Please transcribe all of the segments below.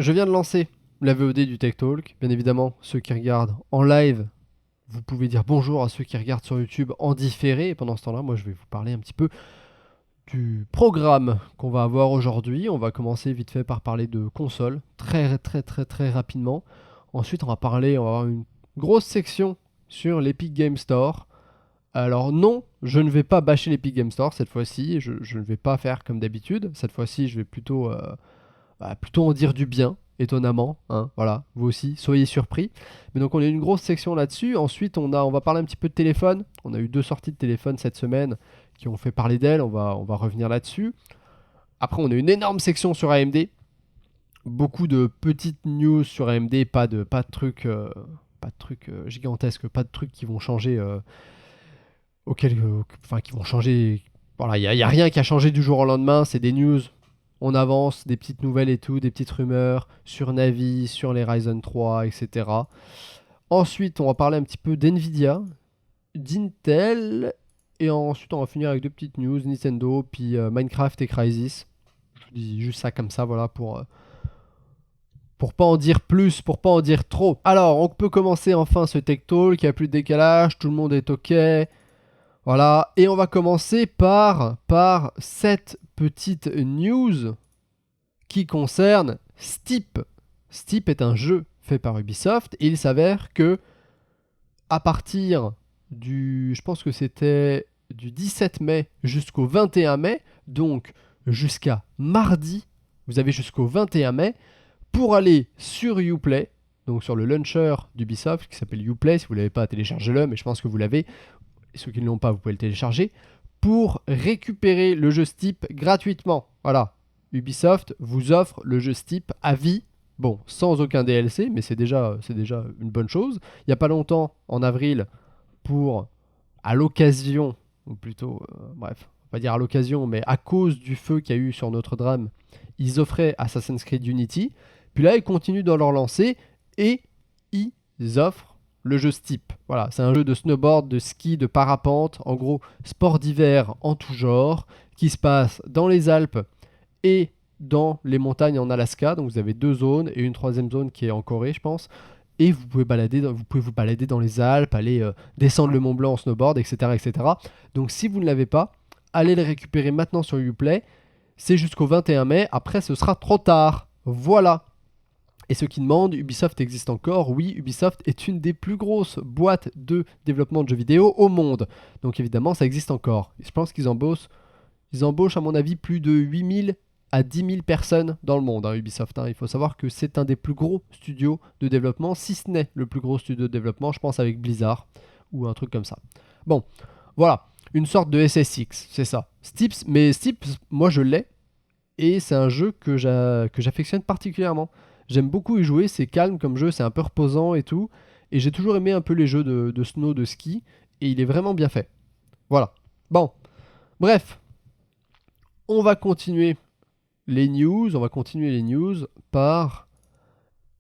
Je viens de lancer la VOD du Tech Talk. Bien évidemment, ceux qui regardent en live, vous pouvez dire bonjour à ceux qui regardent sur YouTube en différé. Et pendant ce temps-là, moi, je vais vous parler un petit peu du programme qu'on va avoir aujourd'hui. On va commencer vite fait par parler de consoles, très rapidement. Ensuite, on va avoir une grosse section sur l'Epic Game Store. Alors non, je ne vais pas bâcher l'Epic Game Store cette fois-ci. Je ne vais pas faire comme d'habitude. Cette fois-ci, je vais plutôt en dire du bien, étonnamment. Hein, voilà, vous aussi, soyez surpris. Mais donc on a une grosse section là-dessus. Ensuite, on va parler un petit peu de téléphone. On a eu 2 sorties de téléphone cette semaine qui ont fait parler d'elles. On va revenir là-dessus. Après, on a une énorme section sur AMD. Beaucoup de petites news sur AMD, pas de trucs, gigantesques, pas de trucs qui vont changer, qui vont changer. Voilà, il y a rien qui a changé du jour au lendemain. C'est des news. On avance, des petites nouvelles et tout, des petites rumeurs sur Navi, sur les Ryzen 3, etc. Ensuite, on va parler un petit peu d'NVIDIA, d'Intel, et ensuite on va finir avec 2 petites news, Nintendo, puis Minecraft et Crysis. Je vous dis juste ça comme ça, voilà, pour pas en dire plus, pour pas en dire trop. Alors, on peut commencer enfin ce Tech Talk, il n'y a plus de décalage, tout le monde est OK. Voilà, et on va commencer par cette petite news qui concerne Steep. Steep est un jeu fait par Ubisoft et il s'avère que à partir je pense que c'était du 17 mai jusqu'au 21 mai, donc jusqu'à mardi, vous avez jusqu'au 21 mai pour aller sur Uplay, donc sur le launcher d'Ubisoft qui s'appelle Uplay. Si vous ne l'avez pas, téléchargez-le, mais je pense que vous l'avez. Et ceux qui ne l'ont pas, vous pouvez le télécharger pour récupérer le jeu Steep gratuitement. Voilà, Ubisoft vous offre le jeu Steep à vie. Bon, sans aucun DLC, mais c'est déjà une bonne chose. Il n'y a pas longtemps, en avril, à l'occasion, ou plutôt, bref, on va dire à l'occasion, mais à cause du feu qu'il y a eu sur Notre-Dame, ils offraient Assassin's Creed Unity. Puis là, ils continuent dans leur lancée et ils offrent le jeu Steep. Voilà, c'est un jeu de snowboard, de ski, de parapente, en gros, sport d'hiver en tout genre, qui se passe dans les Alpes et dans les montagnes en Alaska. Donc vous avez 2 zones et une 3e zone qui est en Corée, je pense. Et vous pouvez vous balader dans les Alpes, aller descendre le Mont Blanc en snowboard, etc. Donc si vous ne l'avez pas, allez le récupérer maintenant sur Uplay. C'est jusqu'au 21 mai. Après, ce sera trop tard. Voilà. Et ceux qui demandent, Ubisoft existe encore? Oui, Ubisoft est une des plus grosses boîtes de développement de jeux vidéo au monde. Donc évidemment, ça existe encore. Et je pense qu'ils embauchent, à mon avis, plus de 8000 à 10 000 personnes dans le monde, hein, Ubisoft. Hein. Il faut savoir que c'est un des plus gros studios de développement, si ce n'est le plus gros studio de développement, je pense avec Blizzard ou un truc comme ça. Bon, voilà, une sorte de SSX, c'est ça. Steeps, mais Steeps, moi je l'ai, et c'est un jeu que j'affectionne particulièrement. J'aime beaucoup y jouer, c'est calme comme jeu, c'est un peu reposant et tout. Et j'ai toujours aimé un peu les jeux de snow, de ski. Et il est vraiment bien fait. Voilà. Bon. Bref. On va continuer les news. On va continuer les news par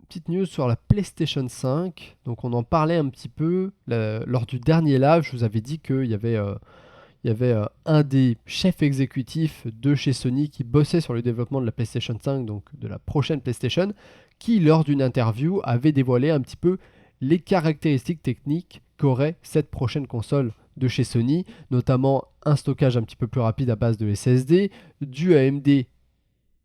une petite news sur la PlayStation 5. Donc on en parlait un petit peu lors du dernier live. Je vous avais dit qu'il y avait... un des chefs exécutifs de chez Sony qui bossait sur le développement de la PlayStation 5, donc de la prochaine PlayStation, qui, lors d'une interview, avait dévoilé un petit peu les caractéristiques techniques qu'aurait cette prochaine console de chez Sony, notamment un stockage un petit peu plus rapide à base de SSD, du AMD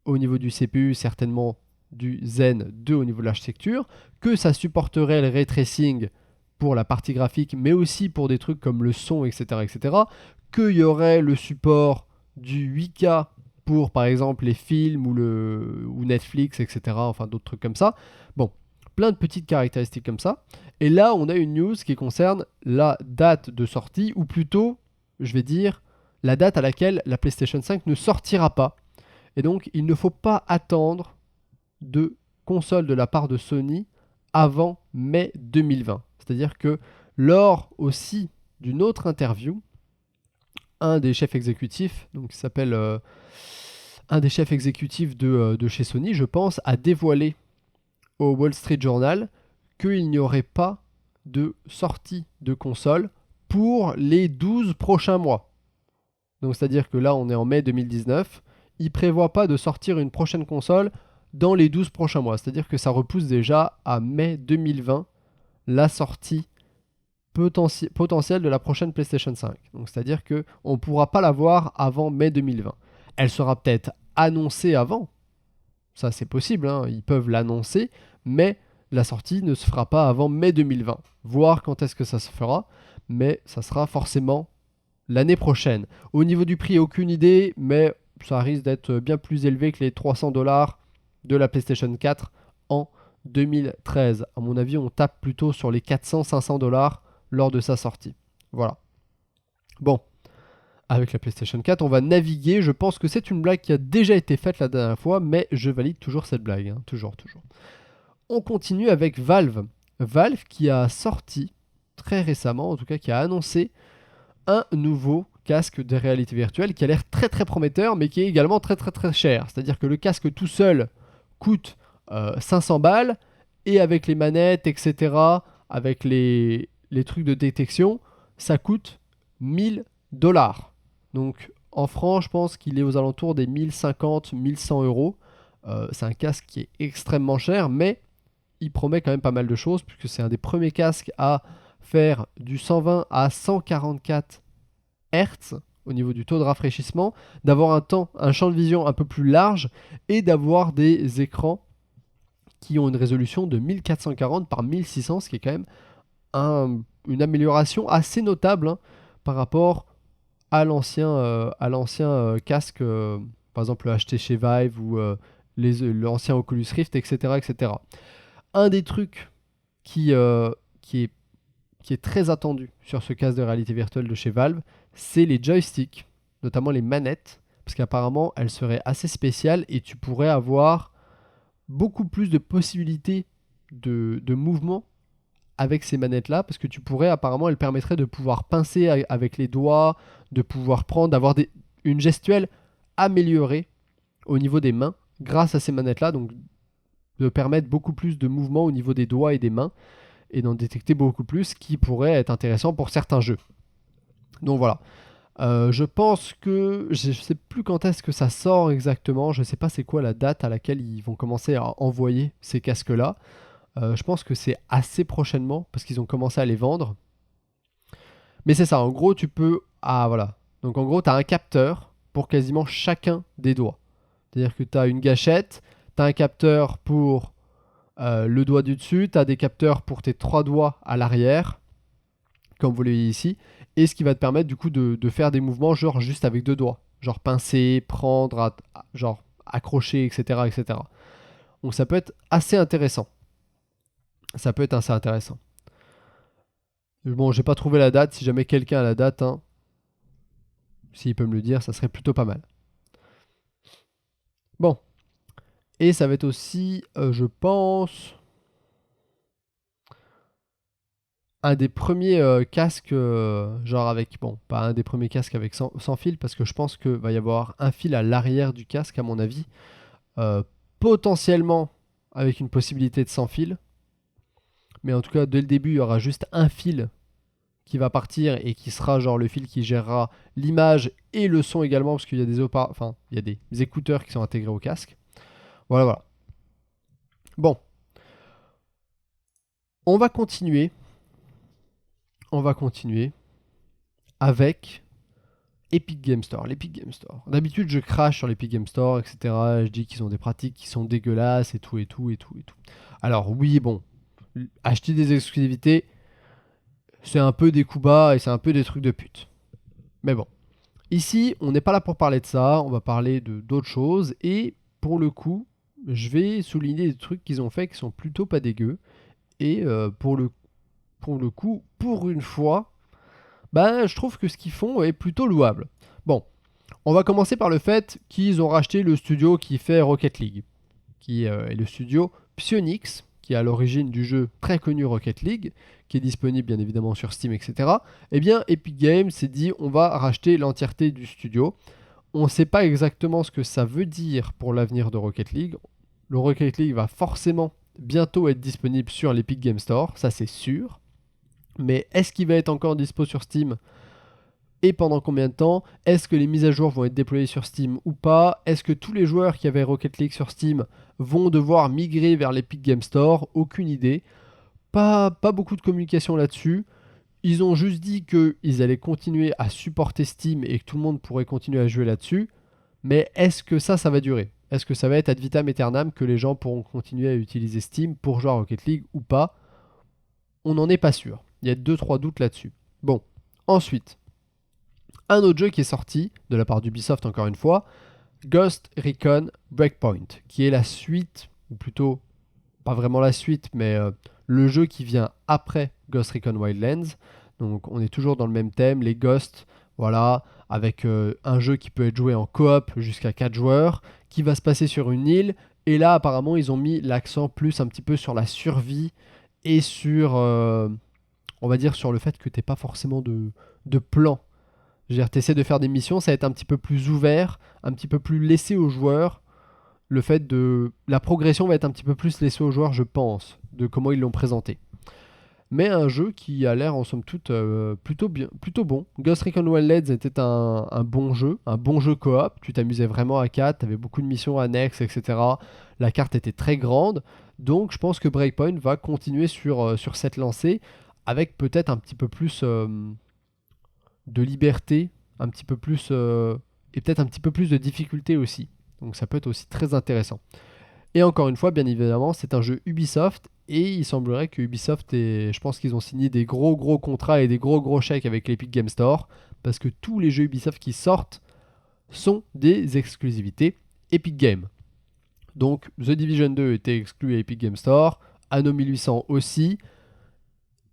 au niveau du CPU, certainement du Zen 2 au niveau de l'architecture, que ça supporterait le ray tracing pour la partie graphique, mais aussi pour des trucs comme le son, etc., qu'il y aurait le support du 8K pour, par exemple, les films ou Netflix, etc., enfin d'autres trucs comme ça. Bon, plein de petites caractéristiques comme ça. Et là, on a une news qui concerne la date de sortie, ou plutôt, je vais dire, la date à laquelle la PlayStation 5 ne sortira pas. Et donc, il ne faut pas attendre de console de la part de Sony avant mai 2020. C'est-à-dire que lors aussi d'une autre interview, un des chefs exécutifs, donc qui s'appelle un des chefs exécutifs de chez Sony, je pense, a dévoilé au Wall Street Journal qu'il n'y aurait pas de sortie de console pour les 12 prochains mois. Donc c'est-à-dire que là, on est en mai 2019, il ne prévoit pas de sortir une prochaine console dans les 12 prochains mois. C'est-à-dire que ça repousse déjà à mai 2020 la sortie potentielle de la prochaine PlayStation 5. Donc c'est-à-dire qu'on ne pourra pas l'avoir avant mai 2020. Elle sera peut-être annoncée avant. Ça c'est possible, hein, ils peuvent l'annoncer, mais la sortie ne se fera pas avant mai 2020. Voir quand est-ce que ça se fera, mais ça sera forcément l'année prochaine. Au niveau du prix, aucune idée, mais ça risque d'être bien plus élevé que les 300$ de la PlayStation 4 en 2013. À mon avis, on tape plutôt sur les 400-500$ lors de sa sortie. Voilà. Bon, avec la PlayStation 4, on va naviguer. Je pense que c'est une blague qui a déjà été faite la dernière fois, mais je valide toujours cette blague. Hein. Toujours. On continue avec Valve. Valve qui a sorti très récemment, en tout cas qui a annoncé un nouveau casque de réalité virtuelle qui a l'air très très prometteur, mais qui est également très très très cher. C'est-à-dire que le casque tout seul coûte 500 balles, et avec les manettes, etc., avec les trucs de détection, ça coûte 1000$. Donc en France, je pense qu'il est aux alentours des 1050-1100€. C'est un casque qui est extrêmement cher, mais il promet quand même pas mal de choses, puisque c'est un des premiers casques à faire du 120 à 144 Hz au niveau du taux de rafraîchissement, d'avoir un champ de vision un peu plus large et d'avoir des écrans qui ont une résolution de 1440 par 1600, ce qui est quand même une amélioration assez notable, hein, par rapport à l'ancien casque, par exemple acheté chez Vive ou l'ancien Oculus Rift, etc., etc. Un des trucs qui est très attendu sur ce casque de réalité virtuelle de chez Valve, c'est les joysticks, notamment les manettes, parce qu'apparemment elles seraient assez spéciales et tu pourrais avoir beaucoup plus de possibilités de mouvement avec ces manettes-là, parce que apparemment elles permettraient de pouvoir pincer avec les doigts, de pouvoir prendre, d'avoir une gestuelle améliorée au niveau des mains grâce à ces manettes-là, donc de permettre beaucoup plus de mouvement au niveau des doigts et des mains, et d'en détecter beaucoup plus, qui pourrait être intéressant pour certains jeux. Donc voilà. Je pense que je ne sais plus quand est-ce que ça sort exactement. Je ne sais pas c'est quoi la date à laquelle ils vont commencer à envoyer ces casques-là. Je pense que c'est assez prochainement parce qu'ils ont commencé à les vendre. Mais c'est ça, en gros, tu peux... Ah voilà. Donc en gros, tu as un capteur pour quasiment chacun des doigts. C'est-à-dire que tu as une gâchette, tu as un capteur pour le doigt du dessus, tu as des capteurs pour tes 3 doigts à l'arrière, comme vous le voyez ici, et ce qui va te permettre du coup de faire des mouvements genre juste avec 2 doigts. Genre pincer, prendre, genre accrocher, etc., etc. Donc ça peut être assez intéressant. Ça peut être assez intéressant. Bon, j'ai pas trouvé la date. Si jamais quelqu'un a la date, hein, s'il peut me le dire, ça serait plutôt pas mal. Bon. Et ça va être aussi, je pense, un des premiers casques, genre avec... Bon, pas un des premiers casques avec sans fil, parce que je pense qu'il va y avoir un fil à l'arrière du casque, à mon avis. Potentiellement avec une possibilité de sans fil. Mais en tout cas, dès le début, il y aura juste un fil qui va partir et qui sera genre le fil qui gérera l'image et le son également, parce qu'il y a il y a des écouteurs qui sont intégrés au casque. Voilà. Bon. On va continuer avec Epic Game Store. L'Epic Game Store. D'habitude, je crache sur l'Epic Game Store, etc. Je dis qu'ils ont des pratiques qui sont dégueulasses et tout. Alors oui, bon, acheter des exclusivités, c'est un peu des coups bas et c'est un peu des trucs de pute. Mais bon, ici, on n'est pas là pour parler de ça, on va parler d'autres choses. Et pour le coup, je vais souligner des trucs qu'ils ont fait qui sont plutôt pas dégueux. Et pour le coup, pour une fois, je trouve que ce qu'ils font est plutôt louable. Bon, on va commencer par le fait qu'ils ont racheté le studio qui fait Rocket League, qui est le studio Psyonix, qui est à l'origine du jeu très connu Rocket League, qui est disponible bien évidemment sur Steam, etc. Eh bien, Epic Games s'est dit, on va racheter l'entièreté du studio. On ne sait pas exactement ce que ça veut dire pour l'avenir de Rocket League. Le Rocket League va forcément bientôt être disponible sur l'Epic Game Store, ça c'est sûr. Mais est-ce qu'il va être encore dispo sur Steam ? et pendant combien de temps? Est-ce que les mises à jour vont être déployées sur Steam ou pas? Est-ce que tous les joueurs qui avaient Rocket League sur Steam vont devoir migrer vers l'Epic Game Store? Aucune idée. Pas beaucoup de communication là-dessus. Ils ont juste dit qu'ils allaient continuer à supporter Steam et que tout le monde pourrait continuer à jouer là-dessus. Mais est-ce que ça va durer? Est-ce que ça va être ad vitam aeternam que les gens pourront continuer à utiliser Steam pour jouer à Rocket League ou pas? On n'en est pas sûr. Il y a 2-3 doutes là-dessus. Bon, ensuite, un autre jeu qui est sorti, de la part d'Ubisoft encore une fois, Ghost Recon Breakpoint, qui est la suite, ou plutôt, pas vraiment la suite, mais le jeu qui vient après Ghost Recon Wildlands. Donc on est toujours dans le même thème, les Ghosts, voilà, avec un jeu qui peut être joué en coop jusqu'à 4 joueurs, qui va se passer sur une île, et là apparemment ils ont mis l'accent plus un petit peu sur la survie, et sur, on va dire, sur le fait que t'aies pas forcément de plan. Je veux dire, t'essaies de faire des missions, ça va être un petit peu plus ouvert, un petit peu plus laissé aux joueurs. Le fait de... La progression va être un petit peu plus laissée aux joueurs, je pense, de comment ils l'ont présenté. Mais un jeu qui a l'air en somme toute plutôt bon. Ghost Recon Wildlands était un bon jeu coop. Tu t'amusais vraiment à 4, tu avais beaucoup de missions annexes, etc. La carte était très grande. Donc je pense que Breakpoint va continuer sur cette lancée avec peut-être un petit peu plus de liberté, un petit peu plus et peut-être un petit peu plus de difficulté aussi. Donc ça peut être aussi très intéressant. Et encore une fois, bien évidemment, c'est un jeu Ubisoft et il semblerait que Ubisoft je pense qu'ils ont signé des gros contrats et des gros chèques avec l'Epic Game Store parce que tous les jeux Ubisoft qui sortent sont des exclusivités Epic Games. Donc The Division 2 était exclu à Epic Game Store, Anno 1800 aussi.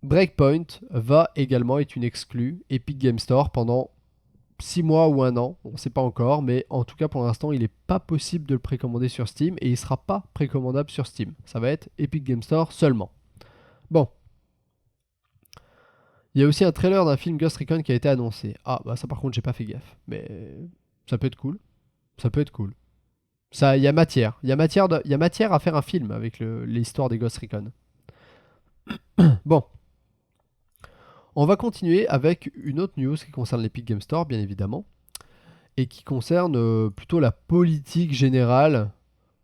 Breakpoint va également être une exclue Epic Game Store pendant 6 mois ou 1 an, on ne sait pas encore, mais en tout cas pour l'instant il n'est pas possible de le précommander sur Steam et il ne sera pas précommandable sur Steam. Ça va être Epic Game Store seulement. Bon. Il y a aussi un trailer d'un film Ghost Recon qui a été annoncé. Ah bah ça par contre j'ai pas fait gaffe, mais ça peut être cool. Ça peut être cool. Ça, il y a matière. Il y a matière à faire un film avec l'histoire des Ghost Recon. Bon. On va continuer avec une autre news qui concerne l'Epic Game Store, bien évidemment, et qui concerne plutôt la politique générale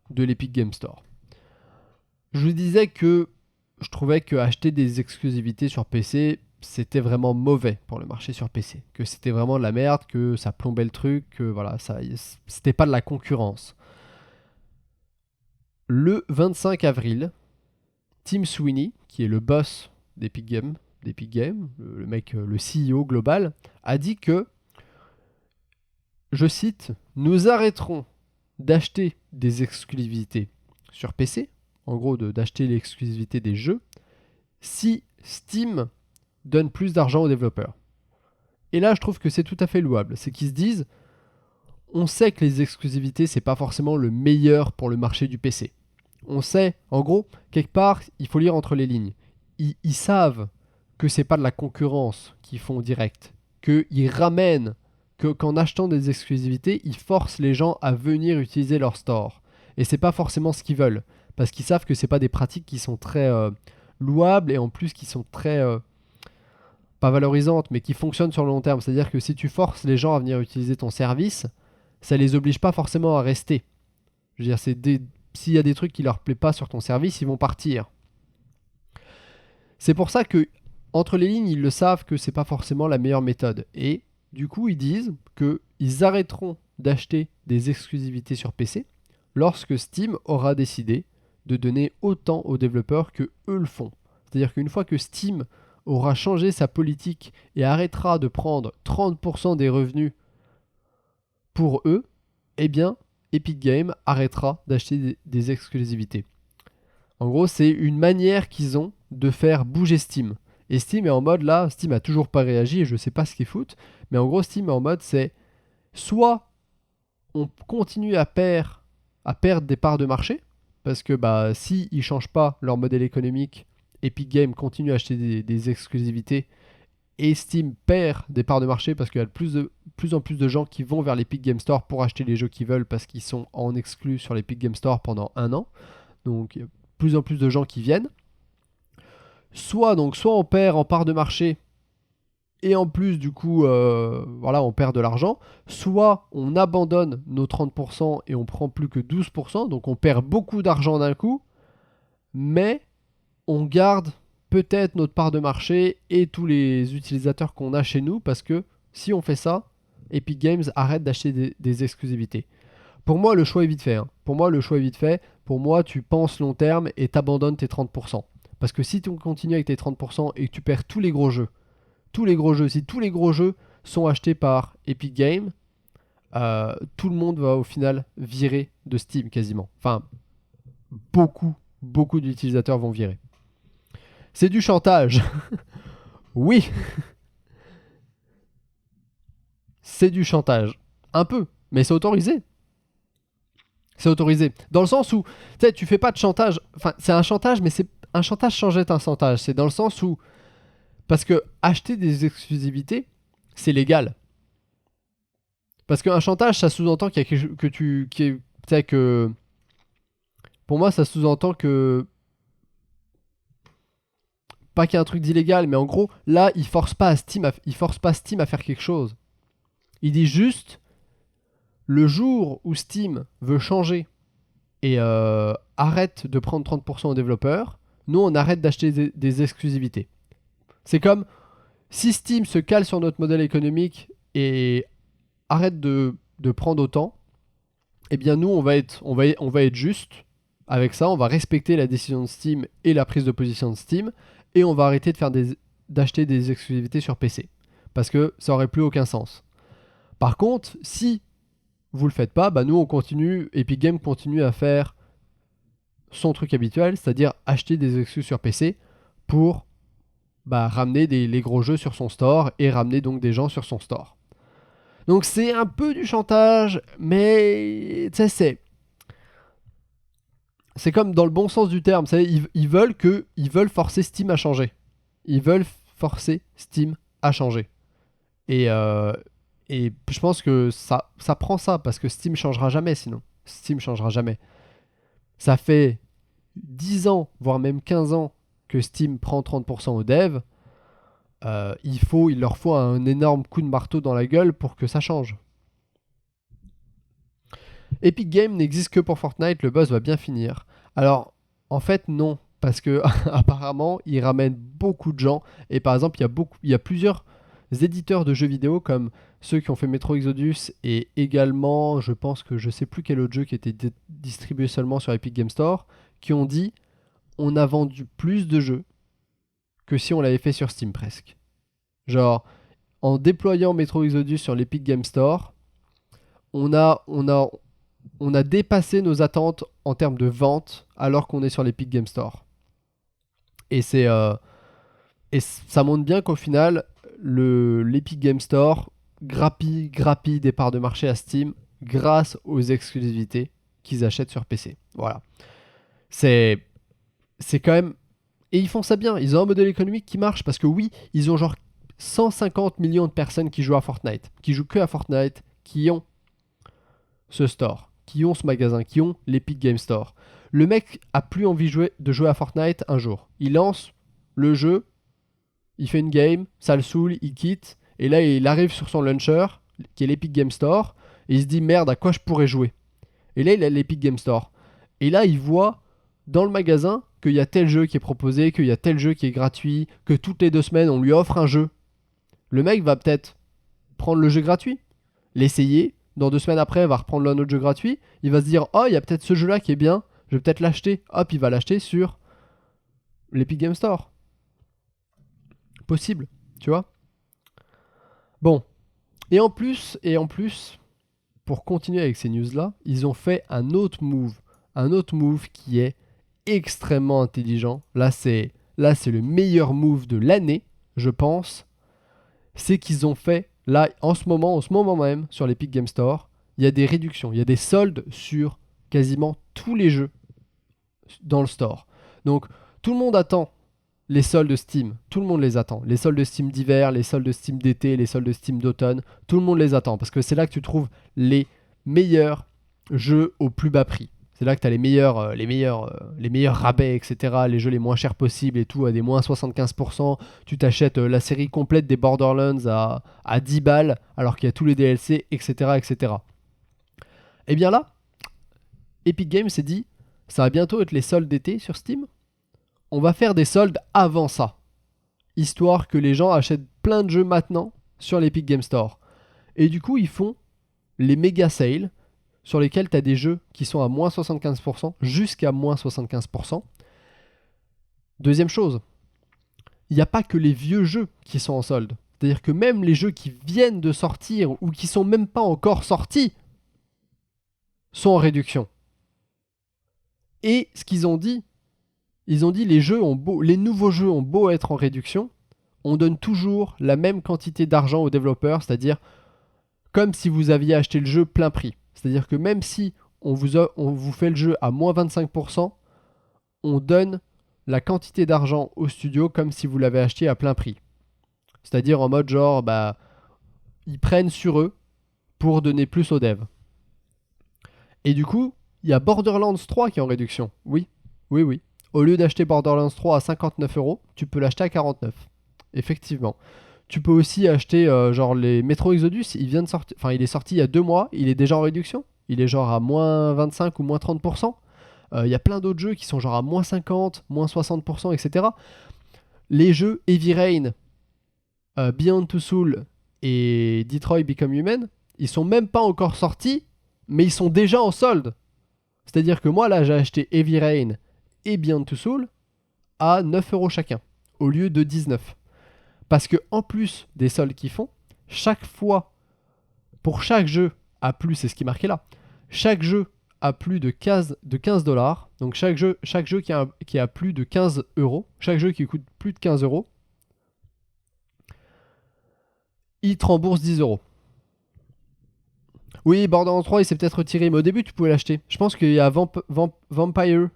de l'Epic Game Store. Je vous disais que je trouvais que acheter des exclusivités sur PC, c'était vraiment mauvais pour le marché sur PC. Que c'était vraiment de la merde, que ça plombait le truc, que voilà, c'était pas de la concurrence. Le 25 avril, Tim Sweeney, qui est le boss d'Epic Games, le mec, le CEO global, a dit que, je cite, nous arrêterons d'acheter des exclusivités sur PC, en gros d'acheter l'exclusivité des jeux, si Steam donne plus d'argent aux développeurs. Et là, je trouve que c'est tout à fait louable. C'est qu'ils se disent, on sait que les exclusivités, c'est pas forcément le meilleur pour le marché du PC. On sait, en gros, quelque part, il faut lire entre les lignes. Ils savent que c'est pas de la concurrence qu'ils font direct, qu'ils ramènent, qu'en achetant des exclusivités, ils forcent les gens à venir utiliser leur store. Et c'est pas forcément ce qu'ils veulent, parce qu'ils savent que c'est pas des pratiques qui sont très louables et en plus qui sont très pas valorisantes, mais qui fonctionnent sur le long terme. C'est-à-dire que si tu forces les gens à venir utiliser ton service, ça les oblige pas forcément à rester. Je veux dire, s'il y a des trucs qui leur plaisent pas sur ton service, ils vont partir. C'est pour ça que entre les lignes, ils le savent que c'est pas forcément la meilleure méthode. Et du coup, ils disent qu'ils arrêteront d'acheter des exclusivités sur PC lorsque Steam aura décidé de donner autant aux développeurs que eux le font. C'est-à-dire qu'une fois que Steam aura changé sa politique et arrêtera de prendre 30% des revenus pour eux, eh bien, Epic Games arrêtera d'acheter des exclusivités. En gros, c'est une manière qu'ils ont de faire bouger Steam. Et Steam est en mode là, Steam a toujours pas réagi et je sais pas ce qu'ils foutent, mais en gros, Steam est en mode c'est soit on continue à perdre des parts de marché, parce que bah, si ils changent pas leur modèle économique, Epic Games continue à acheter des exclusivités et Steam perd des parts de marché parce qu'il y a de plus en plus de gens qui vont vers l'Epic Game Store pour acheter les jeux qu'ils veulent parce qu'ils sont en exclu sur l'Epic Game Store pendant 1 an. Donc il y a de plus en plus de gens qui viennent. Soit on perd en part de marché et en plus du coup voilà, on perd de l'argent, soit on abandonne nos 30% et on prend plus que 12%, donc on perd beaucoup d'argent d'un coup, mais on garde peut-être notre part de marché et tous les utilisateurs qu'on a chez nous, parce que si on fait ça, Epic Games arrête d'acheter des exclusivités. Pour moi, le choix est vite fait. Hein. Pour moi, le choix est vite fait. Pour moi, tu penses long terme et t'abandonnes tes 30%. Parce que si tu continues avec tes 30% et que tu perds tous les gros jeux, si tous les gros jeux sont achetés par Epic Games, tout le monde va au final virer de Steam quasiment. Enfin, beaucoup d'utilisateurs vont virer. C'est du chantage. Oui, c'est du chantage. Un peu, mais c'est autorisé. C'est autorisé. Dans le sens où, tu sais, tu fais pas de chantage. Enfin, c'est un chantage, mais c'est un chantage sans être un chantage. C'est dans le sens où, parce que acheter des exclusivités, c'est légal. Parce qu'un chantage, ça sous-entend qu'il y a quelque chose que tu sais que, pour moi, ça sous-entend que, pas qu'il y a un truc d'illégal, mais en gros, là, il force pas Steam à faire quelque chose. Il dit juste, le jour où Steam veut changer et arrête de prendre 30% aux développeurs, nous on arrête d'acheter des exclusivités. C'est comme si Steam se cale sur notre modèle économique et arrête de prendre autant, eh bien nous on va être juste avec ça, on va respecter la décision de Steam et la prise de position de Steam, et on va arrêter d'acheter des exclusivités sur PC. Parce que ça aurait plus aucun sens. Par contre, si vous le faites pas, bah nous on continue, Epic Games continue à faire son truc habituel, c'est-à-dire acheter des exclus sur PC pour ramener les gros jeux sur son store et ramener donc des gens sur son store. Donc c'est un peu du chantage, mais tu sais, c'est comme dans le bon sens du terme, ils veulent forcer Steam à changer. Ils veulent forcer Steam à changer. Et je pense que ça prend ça, parce que Steam changera jamais sinon. Steam changera jamais. Ça fait 10 ans, voire même 15 ans que Steam prend 30% aux devs. Il leur faut un énorme coup de marteau dans la gueule pour que ça change. Epic Games n'existe que pour Fortnite, le buzz va bien finir. Alors, en fait, non. Parce que apparemment, ils ramènent beaucoup de gens. Et par exemple, il y a plusieurs éditeurs de jeux vidéo, comme ceux qui ont fait Metro Exodus, et également, je sais plus quel autre jeu qui était distribué seulement sur Epic Games Store, qui ont dit on a vendu plus de jeux que si on l'avait fait sur Steam presque. Genre, en déployant Metro Exodus sur l'Epic Games Store, on a dépassé nos attentes en termes de vente alors qu'on est sur l'Epic Games Store. Et ça montre bien qu'au final, l'Epic Games Store grappille des parts de marché à Steam grâce aux exclusivités qu'ils achètent sur PC. Voilà. C'est quand même... Et ils font ça bien. Ils ont un modèle économique qui marche, parce que oui, ils ont genre 150 millions de personnes qui jouent à Fortnite, qui jouent que à Fortnite, qui ont ce store, qui ont ce magasin, qui ont l'Epic Game Store. Le mec a plus envie de jouer à Fortnite un jour. Il lance le jeu, il fait une game, ça le saoule, il quitte, et là il arrive sur son launcher, qui est l'Epic Game Store, et il se dit merde, à quoi je pourrais jouer? Et là il a l'Epic Game Store. Et là il voit dans le magasin qu'il y a tel jeu qui est proposé, qu'il y a tel jeu qui est gratuit, que toutes les 2 semaines on lui offre un jeu. Le mec va peut-être prendre le jeu gratuit, l'essayer, dans 2 semaines après il va reprendre un autre jeu gratuit, il va se dire oh il y a peut-être ce jeu là qui est bien, je vais peut-être l'acheter, hop il va l'acheter sur l'Epic Game Store. Possible, tu vois. Bon, et en plus, pour continuer avec ces news là, ils ont fait un autre move qui est extrêmement intelligent. Là c'est le meilleur move de l'année, je pense. C'est qu'ils ont fait, là en ce moment même, sur l'Epic Game Store, il y a des réductions, il y a des soldes sur quasiment tous les jeux dans le store. Donc tout le monde attend les soldes Steam, tout le monde les attend. Les soldes Steam d'hiver, les soldes Steam d'été, les soldes Steam d'automne, tout le monde les attend, parce que c'est là que tu trouves les meilleurs jeux au plus bas prix. C'est là que tu as les meilleurs rabais, etc. Les jeux les moins chers possibles et tout, à des moins 75%. Tu t'achètes la série complète des Borderlands à 10 balles, alors qu'il y a tous les DLC, etc. etc. Et bien là, Epic Games s'est dit, ça va bientôt être les soldes d'été sur Steam. On va faire des soldes avant ça, histoire que les gens achètent plein de jeux maintenant sur l'Epic Game Store. Et du coup, ils font les méga sales, sur lesquels tu as des jeux qui sont à moins 75%, jusqu'à moins 75%. Deuxième chose, il n'y a pas que les vieux jeux qui sont en solde. C'est-à-dire que même les jeux qui viennent de sortir ou qui sont même pas encore sortis sont en réduction. Et ce qu'ils ont dit, ils ont dit les nouveaux jeux ont beau être en réduction, on donne toujours la même quantité d'argent aux développeurs, c'est-à-dire comme si vous aviez acheté le jeu plein prix. C'est-à-dire que même si on vous fait le jeu à moins 25%, on donne la quantité d'argent au studio comme si vous l'avez acheté à plein prix. C'est-à-dire en mode genre, ils prennent sur eux pour donner plus aux devs. Et du coup, il y a Borderlands 3 qui est en réduction. Oui. Au lieu d'acheter Borderlands 3 à 59€, tu peux l'acheter à 49. Effectivement. Tu peux aussi acheter genre les Metro Exodus, il est sorti il y a 2 mois, il est déjà en réduction. Il est genre à moins 25 ou moins 30%. Il y a plein d'autres jeux qui sont genre à moins 50, moins 60%, etc. Les jeux Heavy Rain, Beyond Two Souls et Detroit Become Human, ils sont même pas encore sortis, mais ils sont déjà en solde. C'est-à-dire que moi là j'ai acheté Heavy Rain et Beyond Two Souls à 9€ chacun, au lieu de 19. Parce que en plus des soldes qu'ils font, chaque fois, pour chaque jeu à plus, c'est ce qui est marqué là, chaque jeu à plus de 15 $, donc chaque jeu qui a plus de 15€, chaque jeu qui coûte plus de 15€, il te rembourse 10€. Oui, Borderlands 3, il s'est peut-être retiré, mais au début, tu pouvais l'acheter. Je pense qu'il y a Vampire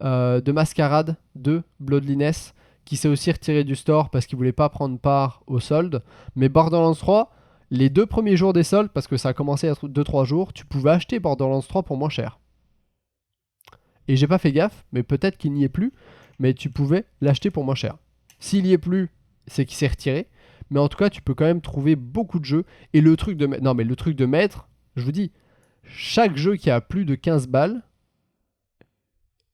de Masquerade 2, Bloodliness, qui s'est aussi retiré du store parce qu'il voulait pas prendre part aux soldes. Mais Borderlands 3, les 2 premiers jours des soldes, parce que ça a commencé à être 2-3 jours, tu pouvais acheter Borderlands 3 pour moins cher. Et j'ai pas fait gaffe, mais peut-être qu'il n'y est plus, mais tu pouvais l'acheter pour moins cher. S'il y est plus, c'est qu'il s'est retiré. Mais en tout cas, tu peux quand même trouver beaucoup de jeux. Et le truc de maître, je vous dis, chaque jeu qui a plus de 15 balles,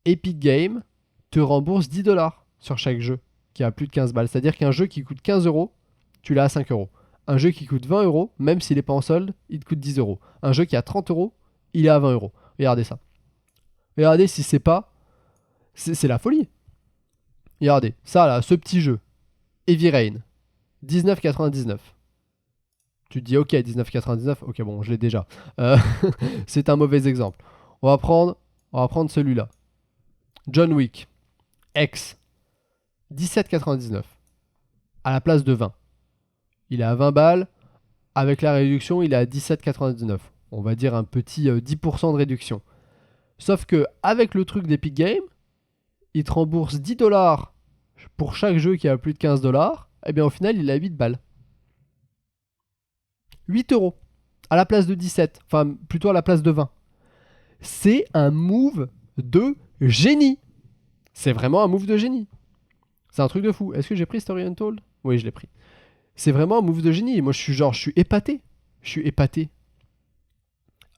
Epic Games te rembourse 10$ sur chaque jeu qui a plus de 15 balles. C'est-à-dire qu'un jeu qui coûte 15€, tu l'as à 5€. Un jeu qui coûte 20€, même s'il n'est pas en solde, il te coûte 10€. Un jeu qui a 30€, il est à 20€. Regardez ça. Regardez si c'est pas... C'est la folie. Regardez, ça là, ce petit jeu. Heavy Rain. 19,99. Tu te dis ok 19,99, ok bon je l'ai déjà. C'est un mauvais exemple. On va prendre celui-là. John Wick X 17,99 à la place de 20. Il est à 20 balles. Avec la réduction, il est à 17,99. On va dire un petit 10% de réduction. Sauf que avec le truc d'Epic Games, il te rembourse 10$ pour chaque jeu qui a plus de 15$. Et bien au final, il est à 8 balles. 8€ à la place de 17. Enfin, plutôt à la place de 20. C'est un move de génie. C'est vraiment un move de génie. C'est un truc de fou. Est-ce que j'ai pris Story Untold ? Oui, je l'ai pris. C'est vraiment un move de génie. Et moi, je suis épaté.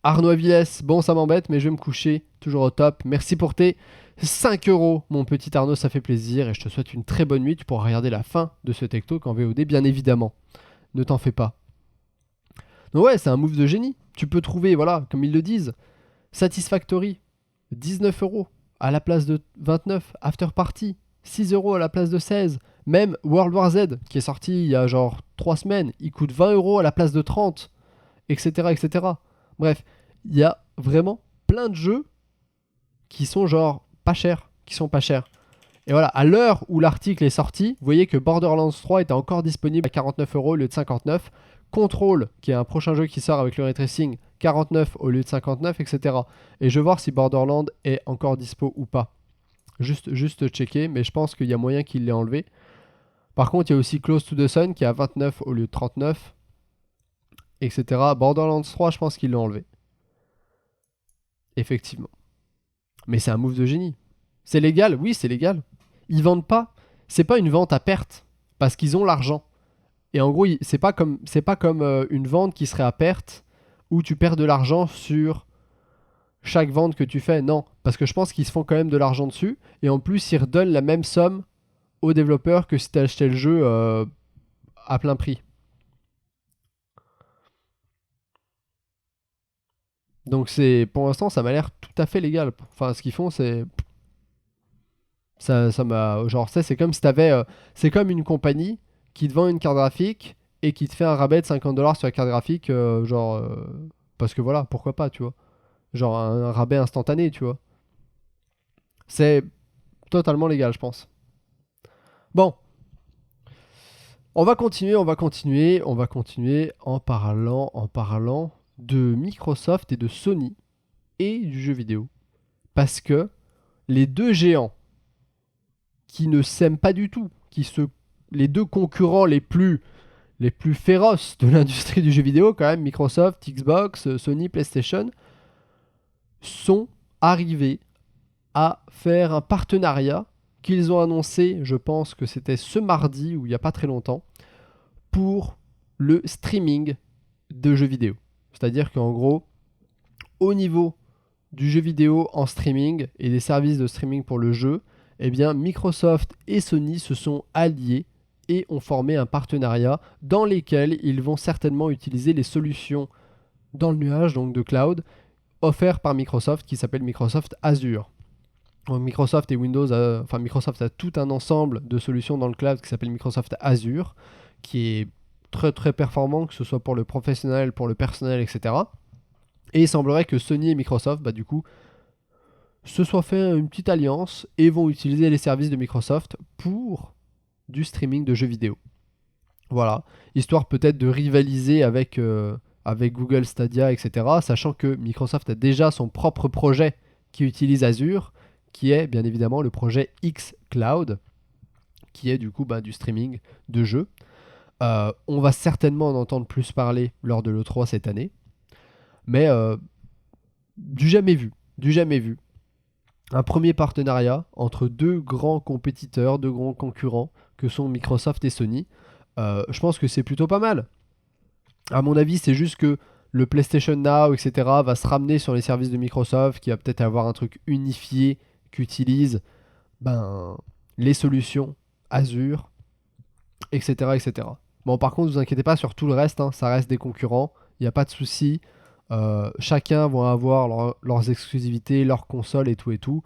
Arnaud Avilés, bon, ça m'embête, mais je vais me coucher. Toujours au top. Merci pour tes 5€, mon petit Arnaud, ça fait plaisir. Et je te souhaite une très bonne nuit. Tu pourras regarder la fin de ce Tech Talk en VOD, bien évidemment. Ne t'en fais pas. Donc ouais, c'est un move de génie. Tu peux trouver, voilà, comme ils le disent, Satisfactory, 19€ à la place de 29. After Party, 6€ à la place de 16. Même World War Z, qui est sorti il y a genre 3 semaines, il coûte 20€ à la place de 30, etc., etc. Bref, il y a vraiment plein de jeux qui sont genre pas chers, Et voilà, à l'heure où l'article est sorti, vous voyez que Borderlands 3 était encore disponible à 49€ au lieu de 59. Control, qui est un prochain jeu qui sort avec le ray tracing, 49 au lieu de 59, etc. Et je vais voir si Borderlands est encore dispo ou pas. Juste checker, mais je pense qu'il y a moyen qu'il l'ait enlevé. Par contre, il y a aussi Close to the Sun qui est à 29 au lieu de 39, etc. Borderlands 3, je pense qu'il l'a enlevé. Effectivement. Mais c'est un move de génie. C'est légal, oui, c'est légal. Ils vendent pas. C'est pas une vente à perte parce qu'ils ont l'argent. Et en gros, c'est pas comme une vente qui serait à perte où tu perds de l'argent sur chaque vente que tu fais. Non, parce que je pense qu'ils se font quand même de l'argent dessus. Et en plus, ils redonnent la même somme aux développeurs que si tu achetais le jeu à plein prix. Donc pour l'instant, ça m'a l'air tout à fait légal. Enfin, ce qu'ils font, ça m'a genre c'est comme si t'avais c'est comme une compagnie qui te vend une carte graphique et qui te fait un rabais de 50 $ sur la carte graphique parce que voilà, pourquoi pas, tu vois. Genre un rabais instantané, tu vois. C'est totalement légal, je pense. Bon, on va continuer en parlant de Microsoft et de Sony et du jeu vidéo. Parce que les deux géants qui ne s'aiment pas du tout, les deux concurrents les plus féroces de l'industrie du jeu vidéo, quand même, Microsoft, Xbox, Sony, PlayStation, sont arrivés à faire un partenariat qu'ils ont annoncé, je pense que c'était ce mardi ou il n'y a pas très longtemps, pour le streaming de jeux vidéo. C'est-à-dire qu'en gros, au niveau du jeu vidéo en streaming et des services de streaming pour le jeu, eh bien Microsoft et Sony se sont alliés et ont formé un partenariat dans lesquels ils vont certainement utiliser les solutions dans le nuage, donc de cloud, offertes par Microsoft qui s'appelle Microsoft Azure. Donc Microsoft et Windows, Microsoft a tout un ensemble de solutions dans le cloud qui s'appelle Microsoft Azure, qui est très très performant, que ce soit pour le professionnel, pour le personnel, etc. Et il semblerait que Sony et Microsoft, du coup, se soient fait une petite alliance et vont utiliser les services de Microsoft pour du streaming de jeux vidéo. Voilà, histoire peut-être de rivaliser avec Google Stadia, etc. Sachant que Microsoft a déjà son propre projet qui utilise Azure, qui est bien évidemment le projet xCloud, qui est du coup du streaming de jeux. On va certainement en entendre plus parler lors de l'E3 cette année. Mais du jamais vu. Du jamais vu. Un premier partenariat entre deux grands compétiteurs, deux grands concurrents que sont Microsoft et Sony. Je pense que c'est plutôt pas mal. À mon avis, c'est juste que le PlayStation Now, etc., va se ramener sur les services de Microsoft, qui va peut-être avoir un truc unifié qu'utilise les solutions Azure, etc., etc. Bon, par contre, ne vous inquiétez pas sur tout le reste, hein, ça reste des concurrents, il n'y a pas de souci. Chacun va avoir leurs exclusivités, leurs consoles et tout et tout.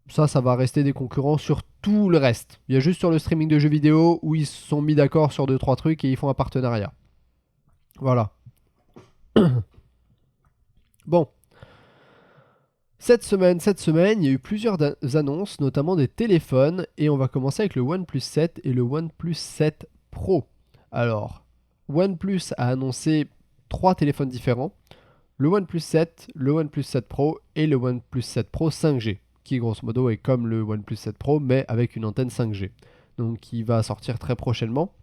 Ça va rester des concurrents sur tout le reste. Il y a juste sur le streaming de jeux vidéo où ils se sont mis d'accord sur 2-3 trucs et ils font un partenariat. Voilà. Bon. Cette semaine, il y a eu plusieurs annonces, notamment des téléphones, et on va commencer avec le OnePlus 7 et le OnePlus 7 Pro. Alors, OnePlus a annoncé 3 téléphones différents, le OnePlus 7, le OnePlus 7 Pro et le OnePlus 7 Pro 5G, qui grosso modo est comme le OnePlus 7 Pro, mais avec une antenne 5G. Donc qui va sortir très prochainement,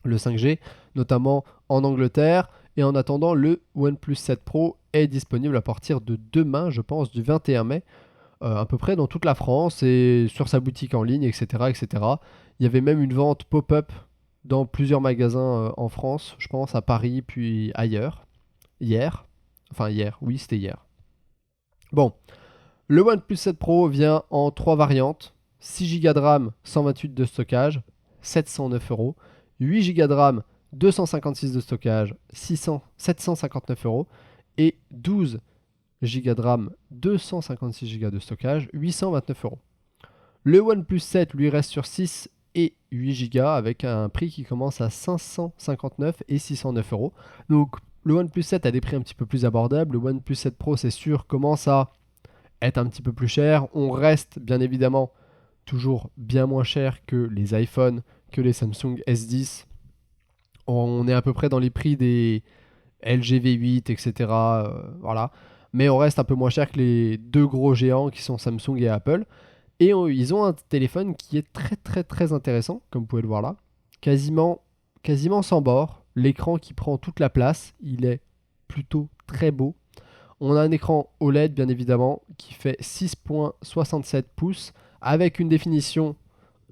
le 5G, notamment en Angleterre. Et en attendant, le OnePlus 7 Pro est disponible à partir de demain, je pense, du 21 mai, à peu près dans toute la France et sur sa boutique en ligne, etc., etc. Il y avait même une vente pop-up dans plusieurs magasins en France, je pense à Paris, puis ailleurs, hier. Enfin hier, oui, c'était hier. Bon, le OnePlus 7 Pro vient en 3 variantes. 6 Go de RAM, 128 de stockage, 709 €. 8 Go de RAM, 256 de stockage, 759 €. Et 12 Go de RAM, 256 Go de stockage, 829 €. Le OnePlus 7 lui reste sur 6 et 8 Go avec un prix qui commence à 559 et 609 €. Donc le OnePlus 7 a des prix un petit peu plus abordables. Le OnePlus 7 Pro, c'est sûr, commence à être un petit peu plus cher. On reste bien évidemment toujours bien moins cher que les iPhones, que les Samsung S10. On est à peu près dans les prix des LG V8, etc. Voilà. Mais on reste un peu moins cher que les deux gros géants qui sont Samsung et Apple. Et ils ont un téléphone qui est très très très intéressant, comme vous pouvez le voir là. Quasiment sans bord. L'écran qui prend toute la place. Il est plutôt très beau. On a un écran OLED bien évidemment qui fait 6,67 pouces avec une définition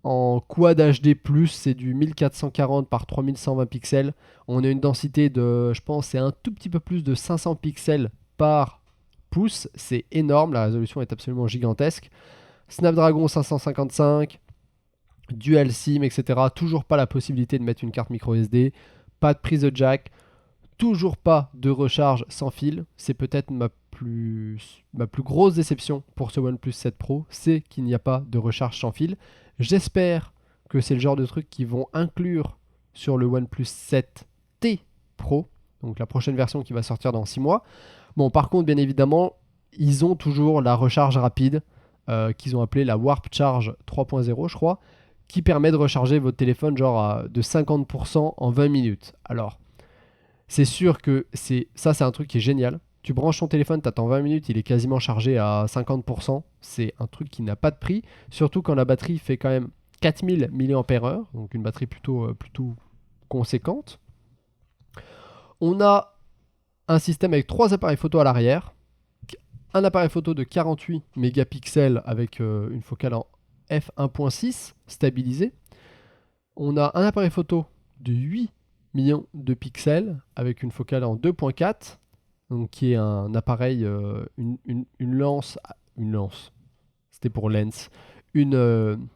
en Quad HD+, c'est du 1440 par 3120 pixels. On a une densité de, je pense, c'est un tout petit peu plus de 500 pixels par pouce. C'est énorme, la résolution est absolument gigantesque. Snapdragon 555, Dual SIM, etc. Toujours pas la possibilité de mettre une carte micro SD. Pas de prise de jack. Toujours pas de recharge sans fil. C'est peut-être ma plus grosse déception pour ce OnePlus 7 Pro, c'est qu'il n'y a pas de recharge sans fil. J'espère que c'est le genre de truc qu'ils vont inclure sur le OnePlus 7T Pro, donc la prochaine version qui va sortir dans 6 mois. Bon, par contre, bien évidemment, ils ont toujours la recharge rapide, qu'ils ont appelée la Warp Charge 3.0, je crois, qui permet de recharger votre téléphone genre de 50% en 20 minutes. Alors, c'est sûr que c'est un truc qui est génial. Tu branches ton téléphone, tu attends 20 minutes, il est quasiment chargé à 50%. C'est un truc qui n'a pas de prix, surtout quand la batterie fait quand même 4000 mAh, donc une batterie plutôt conséquente. On a un système avec 3 appareils photo à l'arrière, un appareil photo de 48 mégapixels avec une focale en f1.6 stabilisée. On a un appareil photo de 8 millions de pixels avec une focale en 2.4, donc qui est un appareil, une lance, c'était pour lens, une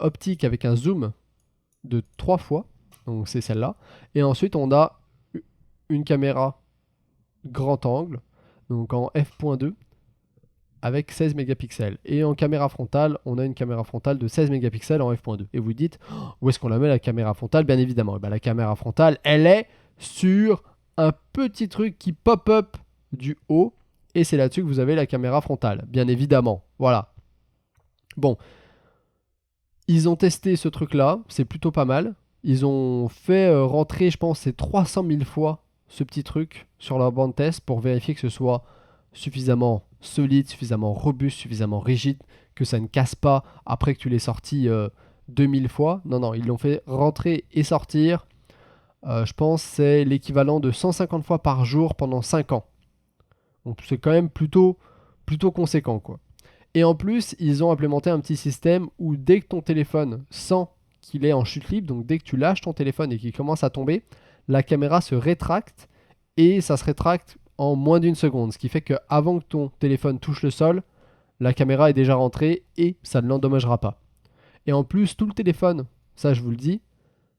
optique avec un zoom de 3 fois, donc c'est celle-là. Et ensuite on a une caméra grand angle, donc en f.2 avec 16 mégapixels. Et en caméra frontale, on a une caméra frontale de 16 mégapixels en f.2. Et vous dites, où est-ce qu'on la met la caméra frontale? Bien évidemment, la caméra frontale, elle est sur un petit truc qui pop-up du haut. Et c'est là-dessus que vous avez la caméra frontale, bien évidemment. Voilà. Bon. Ils ont testé ce truc-là, c'est plutôt pas mal. Ils ont fait rentrer, je pense, 300 000 fois ce petit truc sur leur bande test pour vérifier que ce soit suffisamment solide, suffisamment robuste, suffisamment rigide, que ça ne casse pas après que tu l'aies sorti 2000 fois. Non, ils l'ont fait rentrer et sortir. Je pense que c'est l'équivalent de 150 fois par jour pendant 5 ans. Donc c'est quand même plutôt conséquent, quoi. Et en plus, ils ont implémenté un petit système où dès que ton téléphone sent qu'il est en chute libre, donc dès que tu lâches ton téléphone et qu'il commence à tomber, la caméra se rétracte et ça se rétracte en moins d'une seconde. Ce qui fait qu'avant que ton téléphone touche le sol, la caméra est déjà rentrée et ça ne l'endommagera pas. Et en plus, tout le téléphone, ça je vous le dis,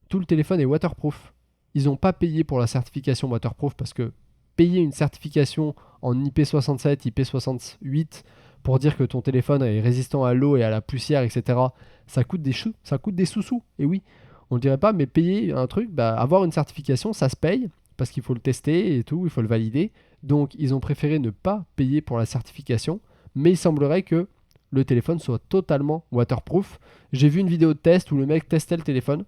tout le téléphone est waterproof. Ils n'ont pas payé pour la certification waterproof parce que payer une certification en IP67, IP68 pour dire que ton téléphone est résistant à l'eau et à la poussière, etc., ça coûte des sous-sous. Et oui, on ne le dirait pas, mais payer un truc, avoir une certification, ça se paye parce qu'il faut le tester et tout, il faut le valider. Donc, ils ont préféré ne pas payer pour la certification, mais il semblerait que le téléphone soit totalement waterproof. J'ai vu une vidéo de test où le mec testait le téléphone,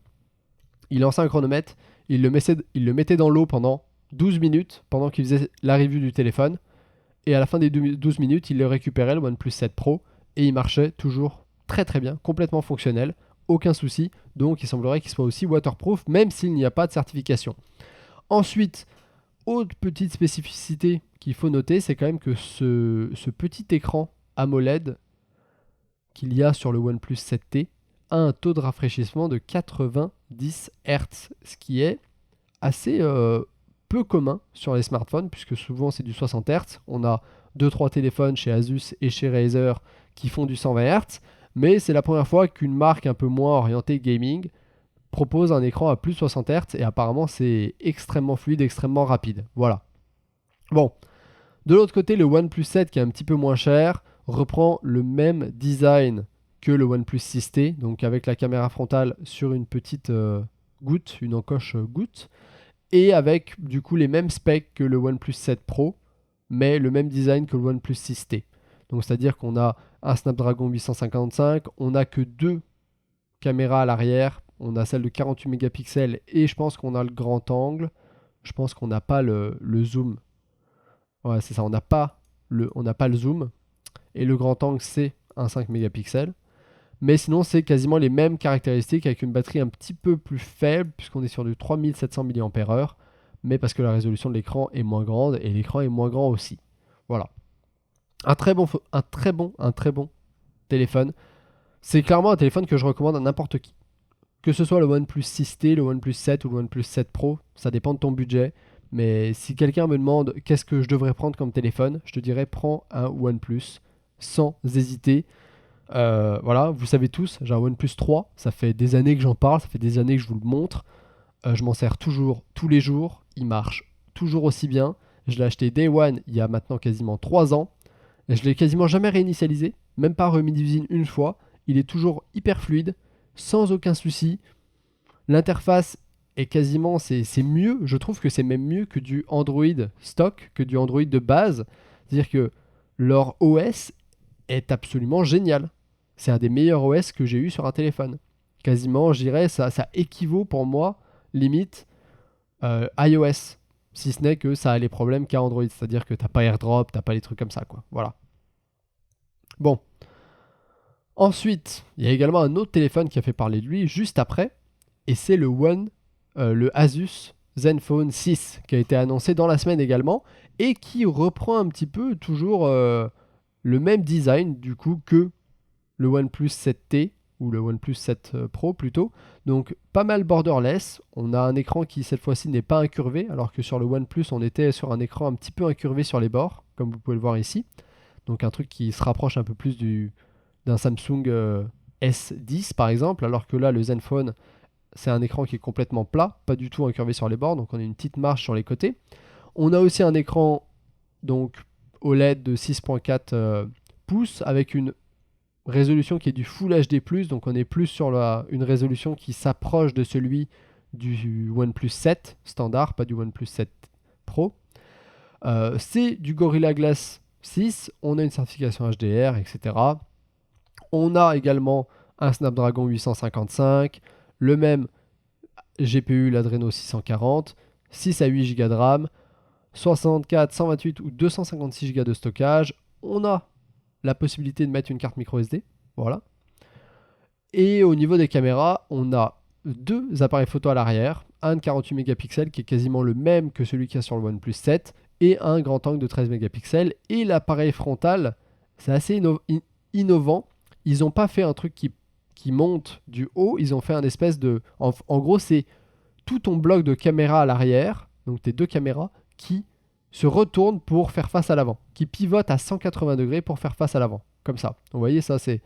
il lançait un chronomètre, il le mettait dans l'eau pendant 12 minutes, pendant qu'il faisait la review du téléphone, et à la fin des 12 minutes, il le récupérait, le OnePlus 7 Pro, et il marchait toujours très très bien, complètement fonctionnel, aucun souci, donc il semblerait qu'il soit aussi waterproof, même s'il n'y a pas de certification. Ensuite, autre petite spécificité qu'il faut noter, c'est quand même que ce petit écran AMOLED qu'il y a sur le OnePlus 7T a un taux de rafraîchissement de 90 Hz, ce qui est assez peu commun sur les smartphones, puisque souvent c'est du 60 Hz. On a 2-3 téléphones chez Asus et chez Razer qui font du 120 Hz, mais c'est la première fois qu'une marque un peu moins orientée gaming propose un écran à plus de 60 Hz, et apparemment c'est extrêmement fluide, extrêmement rapide. Voilà. Bon, de l'autre côté, le OnePlus 7, qui est un petit peu moins cher, reprend le même design que le OnePlus 6T, donc avec la caméra frontale sur une petite goutte, une encoche goutte, et avec du coup les mêmes specs que le OnePlus 7 Pro, mais le même design que le OnePlus 6T. Donc c'est-à-dire qu'on a un Snapdragon 855, on n'a que 2 caméras à l'arrière, on a celle de 48 mégapixels et je pense qu'on a le grand angle, je pense qu'on n'a pas le zoom. Ouais, c'est ça, on n'a pas le zoom, et le grand angle c'est un 5 mégapixels. Mais sinon, c'est quasiment les mêmes caractéristiques avec une batterie un petit peu plus faible, puisqu'on est sur du 3700 mAh, mais parce que la résolution de l'écran est moins grande et l'écran est moins grand aussi. Voilà. Un très bon téléphone. C'est clairement un téléphone que je recommande à n'importe qui. Que ce soit le OnePlus 6T, le OnePlus 7 ou le OnePlus 7 Pro, ça dépend de ton budget. Mais si quelqu'un me demande qu'est-ce que je devrais prendre comme téléphone, je te dirais prends un OnePlus sans hésiter. Voilà, vous savez tous, j'ai un OnePlus 3, ça fait des années que j'en parle, ça fait des années que je vous le montre. Je m'en sers toujours, tous les jours, il marche toujours aussi bien. Je l'ai acheté Day One il y a maintenant quasiment 3 ans. Et je l'ai quasiment jamais réinitialisé, même pas remis d'usine une fois. Il est toujours hyper fluide, sans aucun souci. L'interface est quasiment, c'est mieux, je trouve que c'est même mieux que du Android stock, que du Android de base. C'est-à-dire que leur OS est absolument génial. C'est un des meilleurs OS que j'ai eu sur un téléphone. Quasiment, je dirais, ça équivaut pour moi, limite, iOS. Si ce n'est que ça a les problèmes qu'a Android. C'est-à-dire que t'as pas AirDrop, t'as pas les trucs comme ça, quoi. Voilà. Bon. Ensuite, il y a également un autre téléphone qui a fait parler de lui juste après. Et c'est le Asus Zenfone 6, qui a été annoncé dans la semaine également. Et qui reprend un petit peu toujours le même design, du coup, que le OnePlus 7T ou le OnePlus 7 Pro plutôt. Donc pas mal borderless. On a un écran qui cette fois-ci n'est pas incurvé, alors que sur le OnePlus on était sur un écran un petit peu incurvé sur les bords, comme vous pouvez le voir ici. Donc un truc qui se rapproche un peu plus d'un Samsung S10 par exemple, alors que là le Zenfone c'est un écran qui est complètement plat, pas du tout incurvé sur les bords, donc on a une petite marge sur les côtés. On a aussi un écran donc OLED de 6.4 pouces avec une résolution qui est du Full HD+, donc on est plus sur une résolution qui s'approche de celui du OnePlus 7 standard, pas du OnePlus 7 Pro. C'est du Gorilla Glass 6, on a une certification HDR, etc. On a également un Snapdragon 855, le même GPU, l'Adreno 640, 6 à 8 Go de RAM, 64, 128 ou 256 Go de stockage. On a la possibilité de mettre une carte micro SD. Voilà. Et au niveau des caméras, on a deux appareils photo à l'arrière, un de 48 mégapixels qui est quasiment le même que celui qu'il y a sur le OnePlus 7 et un grand angle de 13 mégapixels. Et l'appareil frontal, c'est assez innovant. Ils n'ont pas fait un truc qui monte du haut, ils ont fait un espèce de... En gros, c'est tout ton bloc de caméra à l'arrière, donc tes deux caméras, qui se retournent pour faire face à l'avant, qui pivotent à 180 degrés pour faire face à l'avant, comme ça. Vous voyez, ça c'est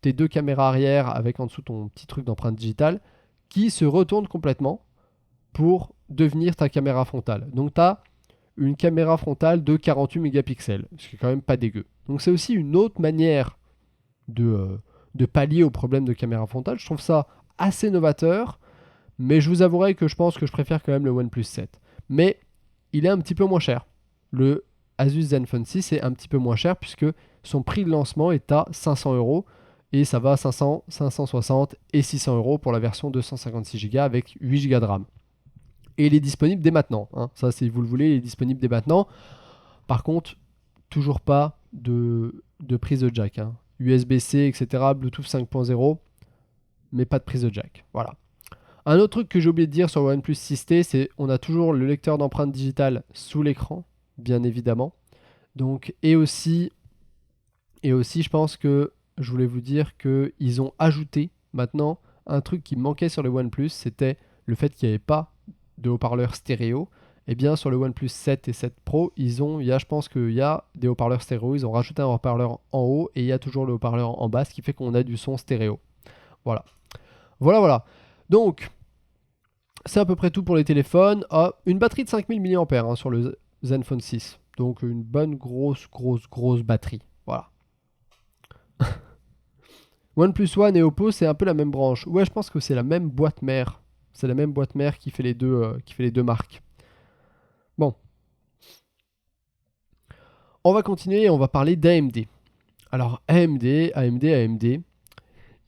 tes deux caméras arrière avec en dessous ton petit truc d'empreinte digitale qui se retournent complètement pour devenir ta caméra frontale. Donc tu as une caméra frontale de 48 mégapixels, ce qui est quand même pas dégueu. Donc c'est aussi une autre manière de pallier au problème de caméra frontale. Je trouve ça assez novateur, mais je vous avouerai que je pense que je préfère quand même le OnePlus 7. Mais il est un petit peu moins cher. Le Asus Zenfone 6 est un petit peu moins cher puisque son prix de lancement est à 500 euros et ça va à 500, 560 et 600 euros pour la version 256 Go avec 8 Go de RAM. Et il est disponible dès maintenant. Hein. Ça, si vous le voulez, il est disponible dès maintenant. Par contre, toujours pas de prise de jack. Hein. USB-C, etc., Bluetooth 5.0, mais pas de prise de jack. Voilà. Un autre truc que j'ai oublié de dire sur le OnePlus 6T, c'est on a toujours le lecteur d'empreinte digitale sous l'écran, bien évidemment. Donc, et aussi, je pense que je voulais vous dire qu'ils ont ajouté maintenant un truc qui manquait sur le OnePlus, c'était le fait qu'il n'y avait pas de haut-parleurs stéréo. Eh bien, sur le OnePlus 7 et 7 Pro, je pense qu'il y a des haut-parleurs stéréo. Ils ont rajouté un haut-parleur en haut et il y a toujours le haut-parleur en bas, ce qui fait qu'on a du son stéréo. Voilà. Voilà. Donc, c'est à peu près tout pour les téléphones. Ah, une batterie de 5000 mAh hein, sur le Zenfone 6. Donc, une bonne grosse batterie. Voilà. OnePlus One et Oppo, c'est un peu la même branche. Ouais, je pense que c'est la même boîte mère. C'est la même boîte mère qui fait les deux marques. Bon. On va continuer et on va parler d'AMD. Alors, AMD.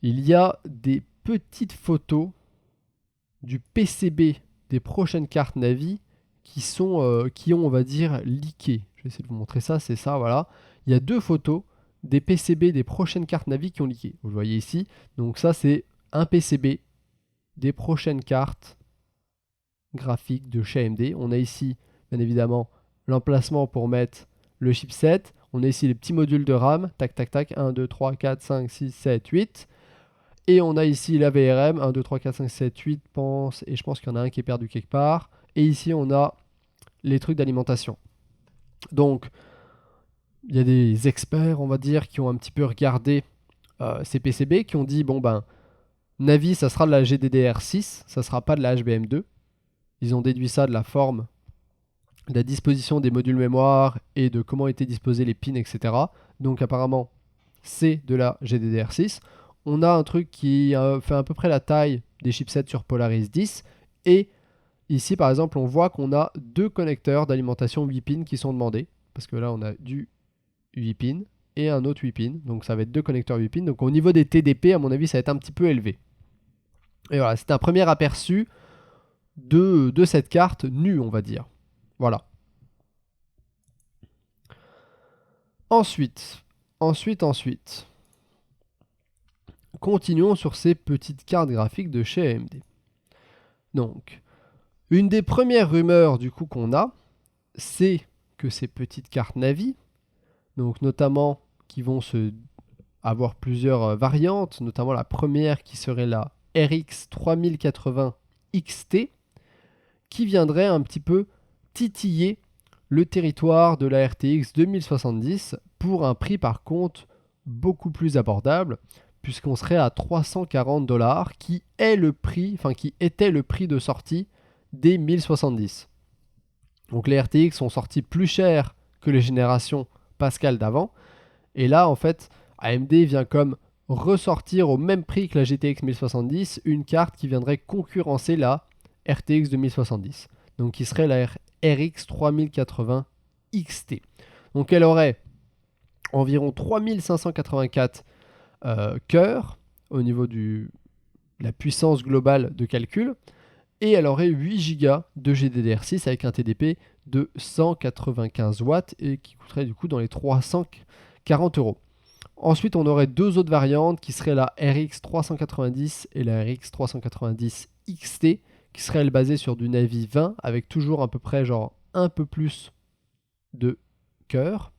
Il y a des petites photos du PCB des prochaines cartes Navi qui ont, on va dire, leaké. Je vais essayer de vous montrer ça, c'est ça, voilà. Il y a deux photos des PCB des prochaines cartes Navi qui ont leaké. Vous le voyez ici. Donc ça, c'est un PCB des prochaines cartes graphiques de chez AMD. On a ici, bien évidemment, l'emplacement pour mettre le chipset. On a ici les petits modules de RAM. Tac, tac, tac. 1, 2, 3, 4, 5, 6, 7, 8. Et on a ici la VRM. 1, 2, 3, 4, 5, 7, 8. Pense. Et je pense qu'il y en a un qui est perdu quelque part. Et ici, on a les trucs d'alimentation. Donc, il y a des experts, on va dire, qui ont un petit peu regardé ces PCB, qui ont dit, bon ben, Navi, ça sera de la GDDR6, ça sera pas de la HBM2. Ils ont déduit ça de la forme, de la disposition des modules mémoire et de comment étaient disposés les pins, etc. Donc apparemment, c'est de la GDDR6. On a un truc qui fait à peu près la taille des chipsets sur Polaris 10. Et ici, par exemple, on voit qu'on a 2 connecteurs d'alimentation 8 pins qui sont demandés. Parce que là, on a du 8 pins et un autre 8 pins. Donc ça va être 2 connecteurs 8 pins. Donc au niveau des TDP, à mon avis, ça va être un petit peu élevé. Et voilà, c'est un premier aperçu de cette carte nue, on va dire. Voilà. Ensuite. Continuons sur ces petites cartes graphiques de chez AMD. Donc, une des premières rumeurs du coup qu'on a, c'est que ces petites cartes Navi, donc notamment qui vont avoir plusieurs variantes, notamment la première qui serait la RX 3080 XT, qui viendrait un petit peu titiller le territoire de la RTX 2070 pour un prix par contre beaucoup plus abordable, puisqu'on serait à 340 $, qui était le prix de sortie des 1070. Donc les RTX sont sortis plus chers que les générations Pascal d'avant, et là en fait AMD vient comme ressortir au même prix que la GTX 1070 une carte qui viendrait concurrencer la RTX 2070, donc qui serait la RX 3080 XT. Donc elle aurait environ 3584 cœurs au niveau de la puissance globale de calcul, et elle aurait 8 Go de GDDR6 avec un TDP de 195 watts et qui coûterait du coup dans les 340 €. Ensuite, on aurait 2 autres variantes qui seraient la RX 390 et la RX 390 XT, qui seraient elles basées sur du Navi 20 avec toujours à peu près genre un peu plus de cœur.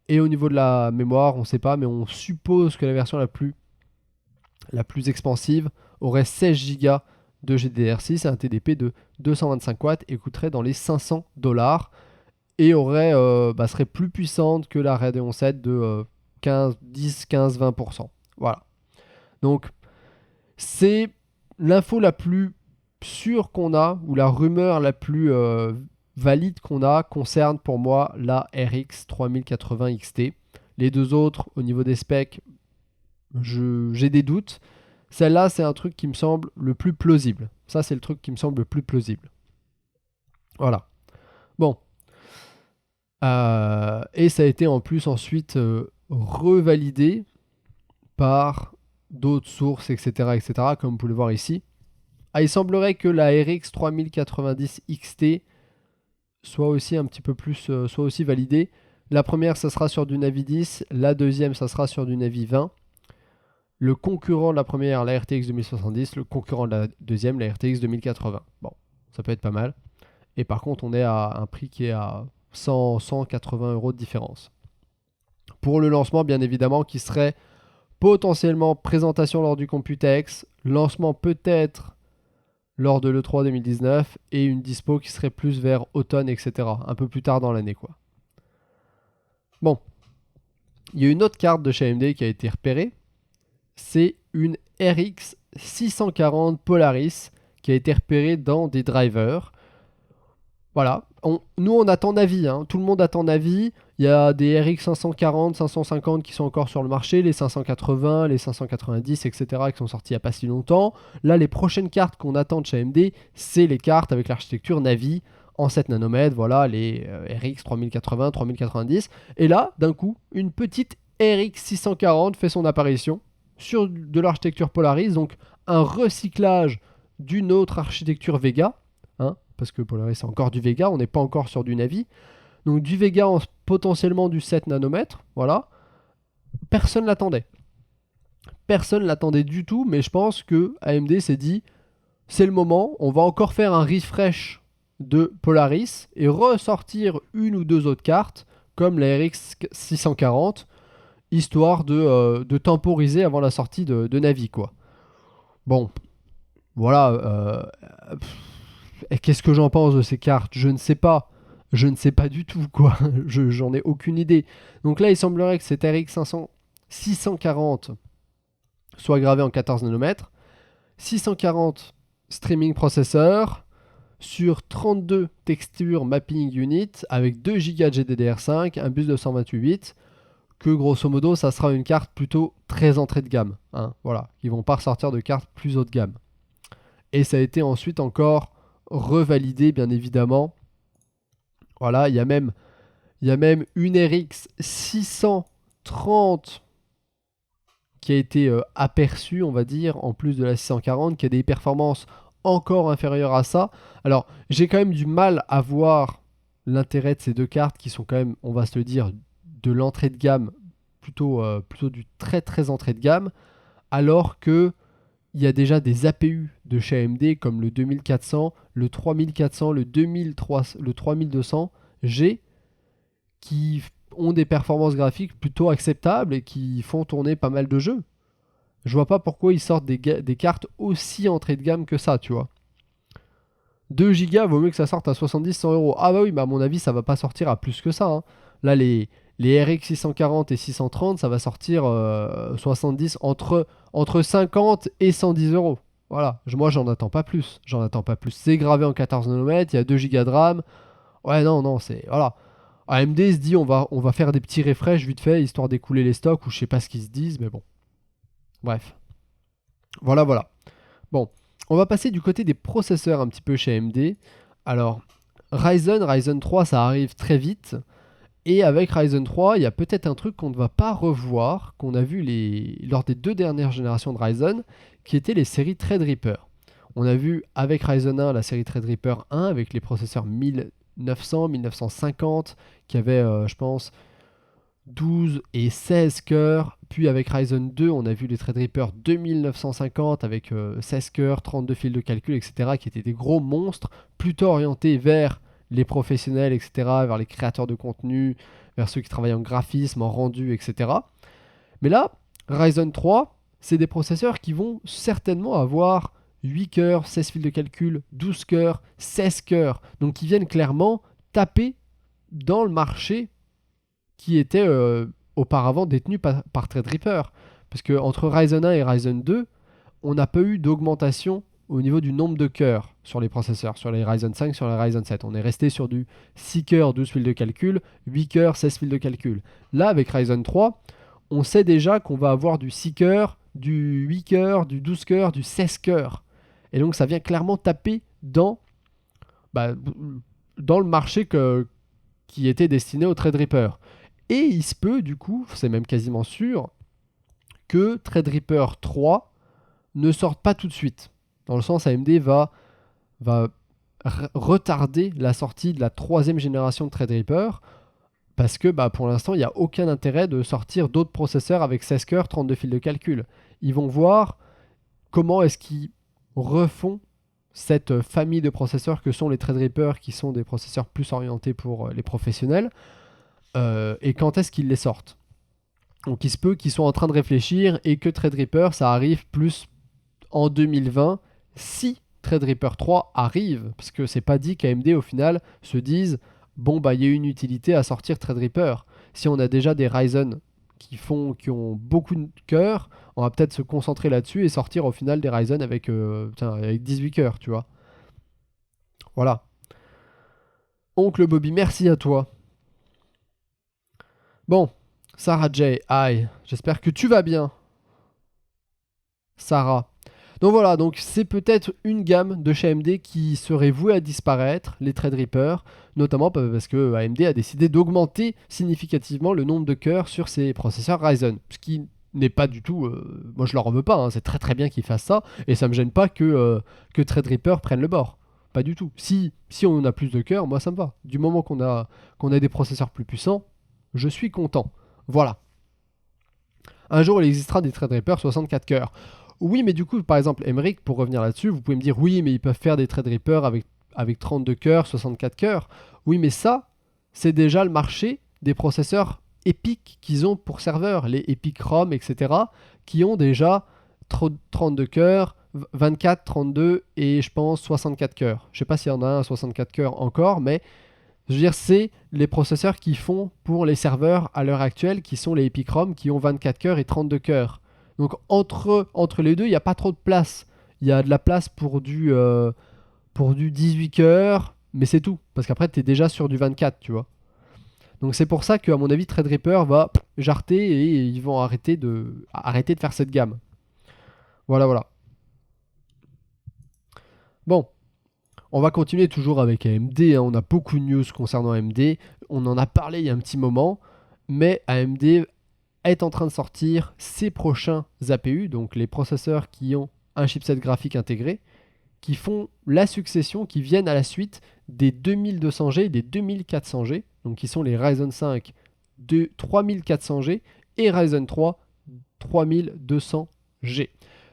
Et au niveau de la mémoire, on ne sait pas, mais on suppose que la version la plus expansive aurait 16 Go de GDDR6 et un TDP de 225 watts et coûterait dans les 500 $ et serait plus puissante que la Radeon 7 de 10, 15, 20%. Voilà. Donc, c'est l'info la plus sûre qu'on a, ou la rumeur la plus valide qu'on a, concerne pour moi la RX 3080 XT. Les deux autres, au niveau des specs, j'ai des doutes. Celle-là, c'est un truc qui me semble le plus plausible. Ça, c'est le truc qui me semble le plus plausible. Voilà. Bon. Et ça a été en plus ensuite revalidé par d'autres sources, etc., comme vous pouvez le voir ici. Il semblerait que la RX 3090 XT soit aussi un petit peu plus, soit aussi validée. La première, ça sera sur du Navi 10. La deuxième, ça sera sur du Navi 20. Le concurrent de la première, la RTX 2070. Le concurrent de la deuxième, la RTX 2080. Bon, ça peut être pas mal. Et par contre, on est à un prix qui est à 180 € de différence. Pour le lancement, bien évidemment, qui serait potentiellement présentation lors du Computex, lancement peut-être lors de l'E3 2019 et une dispo qui serait plus vers automne, etc. Un peu plus tard dans l'année, quoi. Bon. Il y a une autre carte de chez AMD qui a été repérée. C'est une RX 640 Polaris qui a été repérée dans des drivers. Voilà. Nous, on attend Navi. Tout le monde attend Navi. Il y a des RX 540, 550 qui sont encore sur le marché, les 580, les 590, etc. qui sont sortis il n'y a pas si longtemps. Là, les prochaines cartes qu'on attend de chez AMD, c'est les cartes avec l'architecture Navi en 7 nanomètres. Voilà, les RX 3080, 3090. Et là, d'un coup, une petite RX 640 fait son apparition sur de l'architecture Polaris. Donc, un recyclage d'une autre architecture Vega. Parce que Polaris c'est encore du Vega, on n'est pas encore sur du Navi. Donc du Vega potentiellement du 7 nanomètres, voilà. Personne l'attendait. Personne l'attendait du tout, mais je pense que AMD s'est dit, c'est le moment, on va encore faire un refresh de Polaris et ressortir une ou deux autres cartes comme la RX 640, histoire de temporiser avant la sortie de Navi, quoi. Bon, voilà. Et qu'est-ce que j'en pense de ces cartes? Je ne sais pas. Je ne sais pas du tout, quoi. J'en ai aucune idée. Donc là, il semblerait que cette RX 640 soit gravée en 14 nanomètres. 640 streaming processeur sur 32 textures mapping unit avec 2 Go de GDDR5, un bus de 128 bits, que grosso modo ça sera une carte plutôt très entrée de gamme, hein, voilà, ils vont pas ressortir de cartes plus haut de gamme. Et ça a été ensuite encore revalidé bien évidemment. Voilà, il y a même une RX 630 qui a été aperçue, on va dire, en plus de la 640, qui a des performances encore inférieures à ça. Alors, j'ai quand même du mal à voir l'intérêt de ces deux cartes qui sont quand même, on va se le dire, de l'entrée de gamme, plutôt du très très entrée de gamme, alors que il y a déjà des APU de chez AMD comme le 2400, le 3400, le 2300, le 3200G qui ont des performances graphiques plutôt acceptables et qui font tourner pas mal de jeux. Je vois pas pourquoi ils sortent des cartes aussi entrée de gamme que ça, tu vois. 2 Go, vaut mieux que ça sorte à 70-100 euros. Ah bah oui, mais à mon avis, ça va pas sortir à plus que ça, hein. Là, les RX 640 et 630, ça va sortir 70 entre 50 et 110 euros. Voilà, moi j'en attends pas plus. J'en attends pas plus. C'est gravé en 14 nanomètres, il y a 2 Go de RAM. Ouais, non, c'est. Voilà. AMD se dit on va faire des petits refresh vite fait, histoire d'écouler les stocks, ou je sais pas ce qu'ils se disent, mais bon. Bref. Voilà. Bon, on va passer du côté des processeurs un petit peu chez AMD. Alors, Ryzen 3, ça arrive très vite. Et avec Ryzen 3, il y a peut-être un truc qu'on ne va pas revoir, qu'on a vu lors des 2 dernières générations de Ryzen, qui étaient les séries Threadripper. On a vu avec Ryzen 1 la série Threadripper 1 avec les processeurs 1900, 1950, qui avaient, je pense, 12 et 16 cœurs. Puis avec Ryzen 2, on a vu les Threadripper 2950 avec 16 cœurs, 32 fils de calcul, etc., qui étaient des gros monstres, plutôt orientés vers les professionnels, etc., vers les créateurs de contenu, vers ceux qui travaillent en graphisme, en rendu, etc. Mais là, Ryzen 3, c'est des processeurs qui vont certainement avoir 8 cœurs, 16 fils de calcul, 12 cœurs, 16 cœurs. Donc qui viennent clairement taper dans le marché qui était auparavant détenu par Threadripper. Parce qu'entre Ryzen 1 et Ryzen 2, on n'a pas eu d'augmentation au niveau du nombre de cœurs sur les processeurs, sur les Ryzen 5, sur les Ryzen 7. On est resté sur du 6 cœurs, 12 fils de calcul, 8 cœurs, 16 fils de calcul. Là, avec Ryzen 3, on sait déjà qu'on va avoir du 6 cœurs, du 8 cœurs, du 12 cœurs, du 16 cœurs. Et donc, ça vient clairement taper dans le marché qui était destiné au Threadripper. Et il se peut, du coup, c'est même quasiment sûr, que Threadripper 3 ne sorte pas tout de suite. Dans le sens, AMD va retarder la sortie de la 3e génération de Threadripper parce que pour l'instant, il n'y a aucun intérêt de sortir d'autres processeurs avec 16 cœurs, 32 fils de calcul. Ils vont voir comment est-ce qu'ils refont cette famille de processeurs que sont les Threadripper, qui sont des processeurs plus orientés pour les professionnels, et quand est-ce qu'ils les sortent. Donc il se peut qu'ils soient en train de réfléchir et que Threadripper, ça arrive plus en 2020, si Threadripper 3 arrive, parce que c'est pas dit qu'AMD au final se dise bon il y a une utilité à sortir Threadripper. Si on a déjà des Ryzen qui ont beaucoup de cœurs, on va peut-être se concentrer là-dessus et sortir au final des Ryzen avec 18 cœurs, tu vois. Voilà. Oncle Bobby, merci à toi. Bon, Sarah J. Hi, j'espère que tu vas bien. Sarah. Donc voilà, donc c'est peut-être une gamme de chez AMD qui serait vouée à disparaître, les Threadripper, notamment parce que AMD a décidé d'augmenter significativement le nombre de cœurs sur ses processeurs Ryzen, ce qui n'est pas du tout... moi je leur en veux pas, hein, c'est très très bien qu'ils fassent ça, et ça me gêne pas que Threadripper prenne le bord. Pas du tout. Si on a plus de cœurs, moi ça me va. Du moment qu'on a des processeurs plus puissants, je suis content. Voilà. Un jour il existera des Threadripper 64 cœurs. Oui, mais du coup, par exemple, Emmerich, pour revenir là-dessus, vous pouvez me dire, oui, mais ils peuvent faire des Threadripper avec 32 cœurs, 64 cœurs. Oui, mais ça, c'est déjà le marché des processeurs EPYC qu'ils ont pour serveur, les EPYC ROM, etc., qui ont déjà 32 cœurs, 24, 32 et je pense 64 cœurs. Je sais pas s'il y en a un à 64 cœurs encore, mais je veux dire, c'est les processeurs qui font pour les serveurs à l'heure actuelle, qui sont les EPYC ROM, qui ont 24 cœurs et 32 cœurs. Donc entre les deux, il n'y a pas trop de place. Il y a de la place pour du 18 cœurs, mais c'est tout. Parce qu'après, tu es déjà sur du 24, tu vois. Donc c'est pour ça qu'à mon avis, Threadripper va jarter et ils vont arrêter de faire cette gamme. Voilà, voilà. Bon, on va continuer toujours avec AMD. Hein. On a beaucoup de news concernant AMD. On en a parlé il y a un petit moment. Mais AMD est en train de sortir ses prochains APU, donc les processeurs qui ont un chipset graphique intégré, qui font la succession, qui viennent à la suite des 2200G et des 2400G, donc qui sont les Ryzen 5 de 3400G et Ryzen 3 3200G.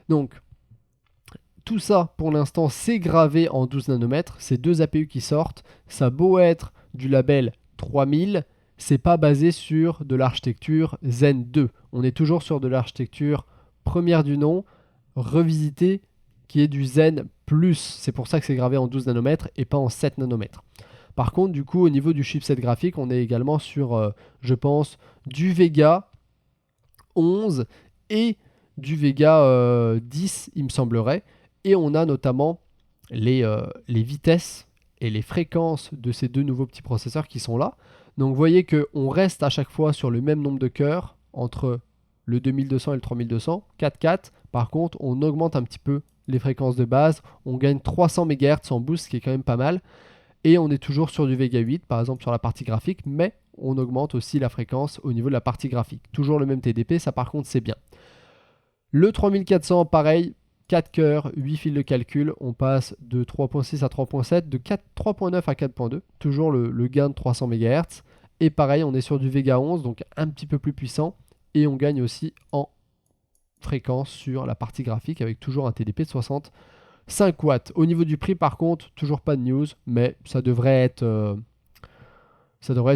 Donc, tout ça, pour l'instant, c'est gravé en 12 nanomètres. Ces deux APU qui sortent, ça a beau être du label 3000, c'est pas basé sur de l'architecture Zen 2. On est toujours sur de l'architecture première du nom, revisitée, qui est du Zen Plus. C'est pour ça que c'est gravé en 12 nanomètres et pas en 7 nanomètres. Par contre, du coup, au niveau du chipset graphique, on est également sur, je pense, du Vega 11 et du Vega 10, il me semblerait. Et on a notamment les vitesses et les fréquences de ces deux nouveaux petits processeurs qui sont là. Donc vous voyez qu'on reste à chaque fois sur le même nombre de cœurs entre le 2200 et le 3200, 4-4. Par contre, on augmente un petit peu les fréquences de base. On gagne 300 MHz en boost, ce qui est quand même pas mal. Et on est toujours sur du Vega 8, par exemple sur la partie graphique, mais on augmente aussi la fréquence au niveau de la partie graphique. Toujours le même TDP, ça par contre c'est bien. Le 3400, pareil, 4 cœurs, 8 fils de calcul, on passe de 3.6 à 3.7, de 3.9 à 4.2, toujours le gain de 300 MHz. Et pareil, on est sur du Vega 11, donc un petit peu plus puissant, et on gagne aussi en fréquence sur la partie graphique avec toujours un TDP de 65 watts. Au niveau du prix, par contre, toujours pas de news, mais ça devrait être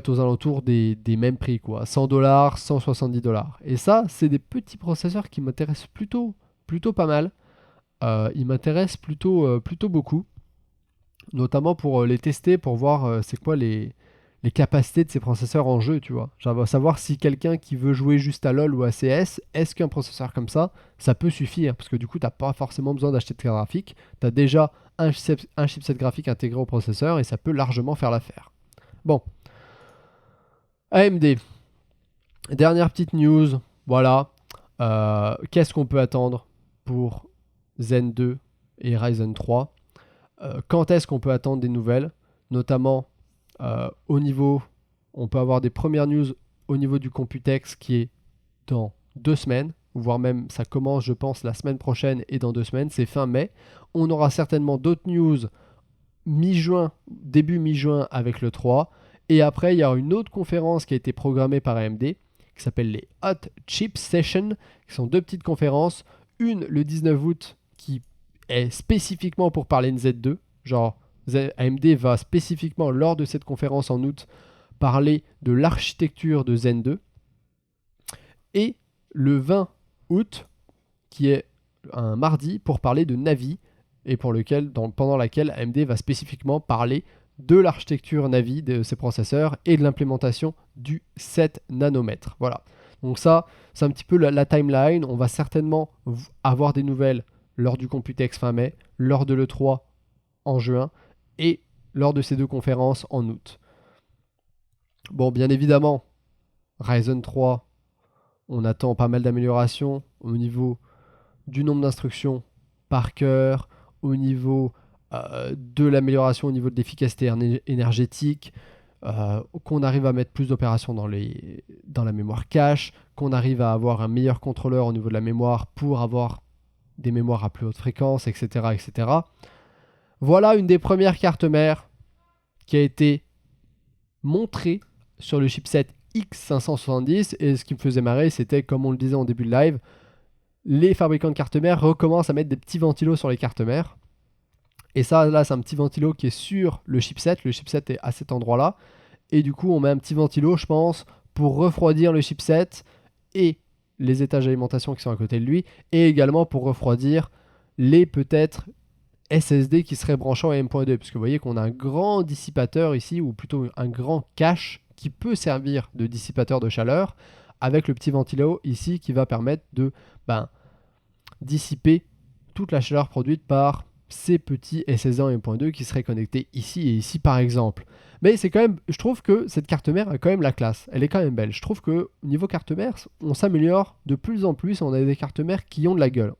aux alentours des mêmes prix, quoi. 100 $, 170 $. Et ça, c'est des petits processeurs qui m'intéressent plutôt pas mal. Ils m'intéressent plutôt beaucoup, notamment pour les tester, pour voir c'est quoi les capacités de ces processeurs en jeu, tu vois. Genre, savoir si quelqu'un qui veut jouer juste à LoL ou à CS, est-ce qu'un processeur comme ça peut suffire? Parce que du coup, tu n'as pas forcément besoin d'acheter de carte graphique. Tu as déjà un chipset graphique intégré au processeur et ça peut largement faire l'affaire. Bon. AMD. Dernière petite news. Voilà. Qu'est-ce qu'on peut attendre pour Zen 2 et Ryzen 3? Quand est-ce qu'on peut attendre des nouvelles? Notamment au niveau, on peut avoir des premières news au niveau du Computex qui est dans 2 semaines, voire même ça commence je pense la semaine prochaine et dans 2 semaines, c'est fin mai. On aura certainement d'autres news mi-juin, début mi-juin avec le 3. Et après il y aura une autre conférence qui a été programmée par AMD qui s'appelle les Hot Chip Sessions, qui sont 2 petites conférences. Une le 19 août qui est spécifiquement pour parler de Z2, genre AMD va spécifiquement lors de cette conférence en août parler de l'architecture de Zen 2. Et le 20 août, qui est un mardi, pour parler de Navi, et pendant laquelle AMD va spécifiquement parler de l'architecture Navi de ses processeurs et de l'implémentation du 7 nanomètres. Voilà. Donc ça, c'est un petit peu la timeline. On va certainement avoir des nouvelles lors du Computex fin mai, lors de l'E3 en juin, et lors de ces 2 conférences en août. Bon, bien évidemment, Ryzen 3, on attend pas mal d'améliorations au niveau du nombre d'instructions par cœur, au niveau de l'amélioration au niveau de l'efficacité énergétique, qu'on arrive à mettre plus d'opérations dans la mémoire cache, qu'on arrive à avoir un meilleur contrôleur au niveau de la mémoire pour avoir des mémoires à plus haute fréquence, etc., etc. Voilà une des premières cartes mères qui a été montrée sur le chipset X570. Et ce qui me faisait marrer, c'était, comme on le disait en début de live, les fabricants de cartes mères recommencent à mettre des petits ventilos sur les cartes mères. Et ça, là, c'est un petit ventilo qui est sur le chipset. Le chipset est à cet endroit-là. Et du coup, on met un petit ventilo, je pense, pour refroidir le chipset et les étages d'alimentation qui sont à côté de lui, et également pour refroidir les peut-être SSD qui seraient branchants à M.2, parce que vous voyez qu'on a un grand dissipateur ici, ou plutôt un grand cache qui peut servir de dissipateur de chaleur, avec le petit ventilo ici qui va permettre de dissiper toute la chaleur produite par ces petits SSD en M.2 qui seraient connectés ici et ici par exemple. Mais c'est quand même, je trouve que cette carte mère a quand même la classe, elle est quand même belle. Je trouve que niveau carte mère, on s'améliore de plus en plus, on a des cartes mères qui ont de la gueule,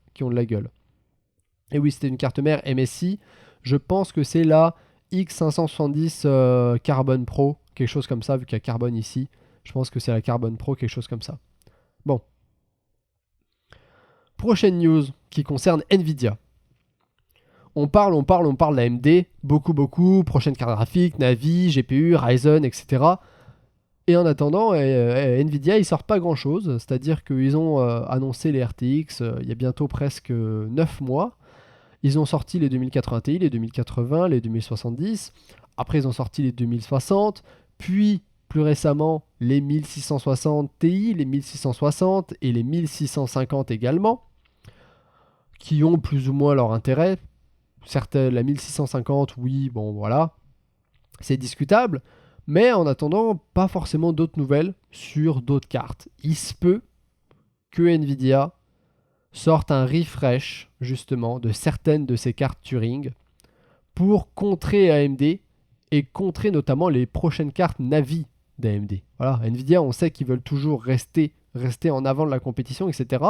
Et oui, c'était une carte mère MSI, je pense que c'est la X570 Carbon Pro, quelque chose comme ça, vu qu'il y a Carbone ici. Je pense que c'est la Carbon Pro, quelque chose comme ça. Bon. Prochaine news qui concerne Nvidia. On parle d'AMD, beaucoup, prochaine carte graphique, Navi, GPU, Ryzen, etc. Et en attendant, Nvidia, ils sortent pas grand-chose, c'est-à-dire qu'ils ont annoncé les RTX il y a bientôt presque 9 mois. Ils ont sorti les 2080 Ti, les 2080, les 2070. Après, ils ont sorti les 2060, puis plus récemment les 1660 Ti, les 1660 et les 1650 également, qui ont plus ou moins leur intérêt. Certaines, la 1650, oui, bon voilà, c'est discutable. Mais en attendant, pas forcément d'autres nouvelles sur d'autres cartes. Il se peut que Nvidia sorte un refresh, justement, de certaines de ces cartes Turing pour contrer AMD et contrer notamment les prochaines cartes Navi d'AMD. Voilà, Nvidia, on sait qu'ils veulent toujours rester en avant de la compétition, etc.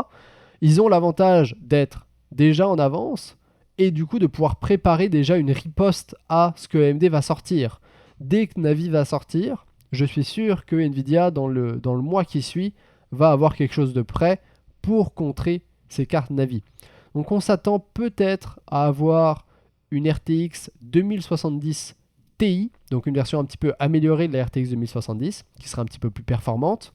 Ils ont l'avantage d'être déjà en avance et du coup de pouvoir préparer déjà une riposte à ce que AMD va sortir. Dès que Navi va sortir, je suis sûr que Nvidia, dans le mois qui suit, va avoir quelque chose de prêt pour contrer ces cartes Navi. Donc on s'attend peut-être à avoir une RTX 2070 Ti, donc une version un petit peu améliorée de la RTX 2070, qui sera un petit peu plus performante.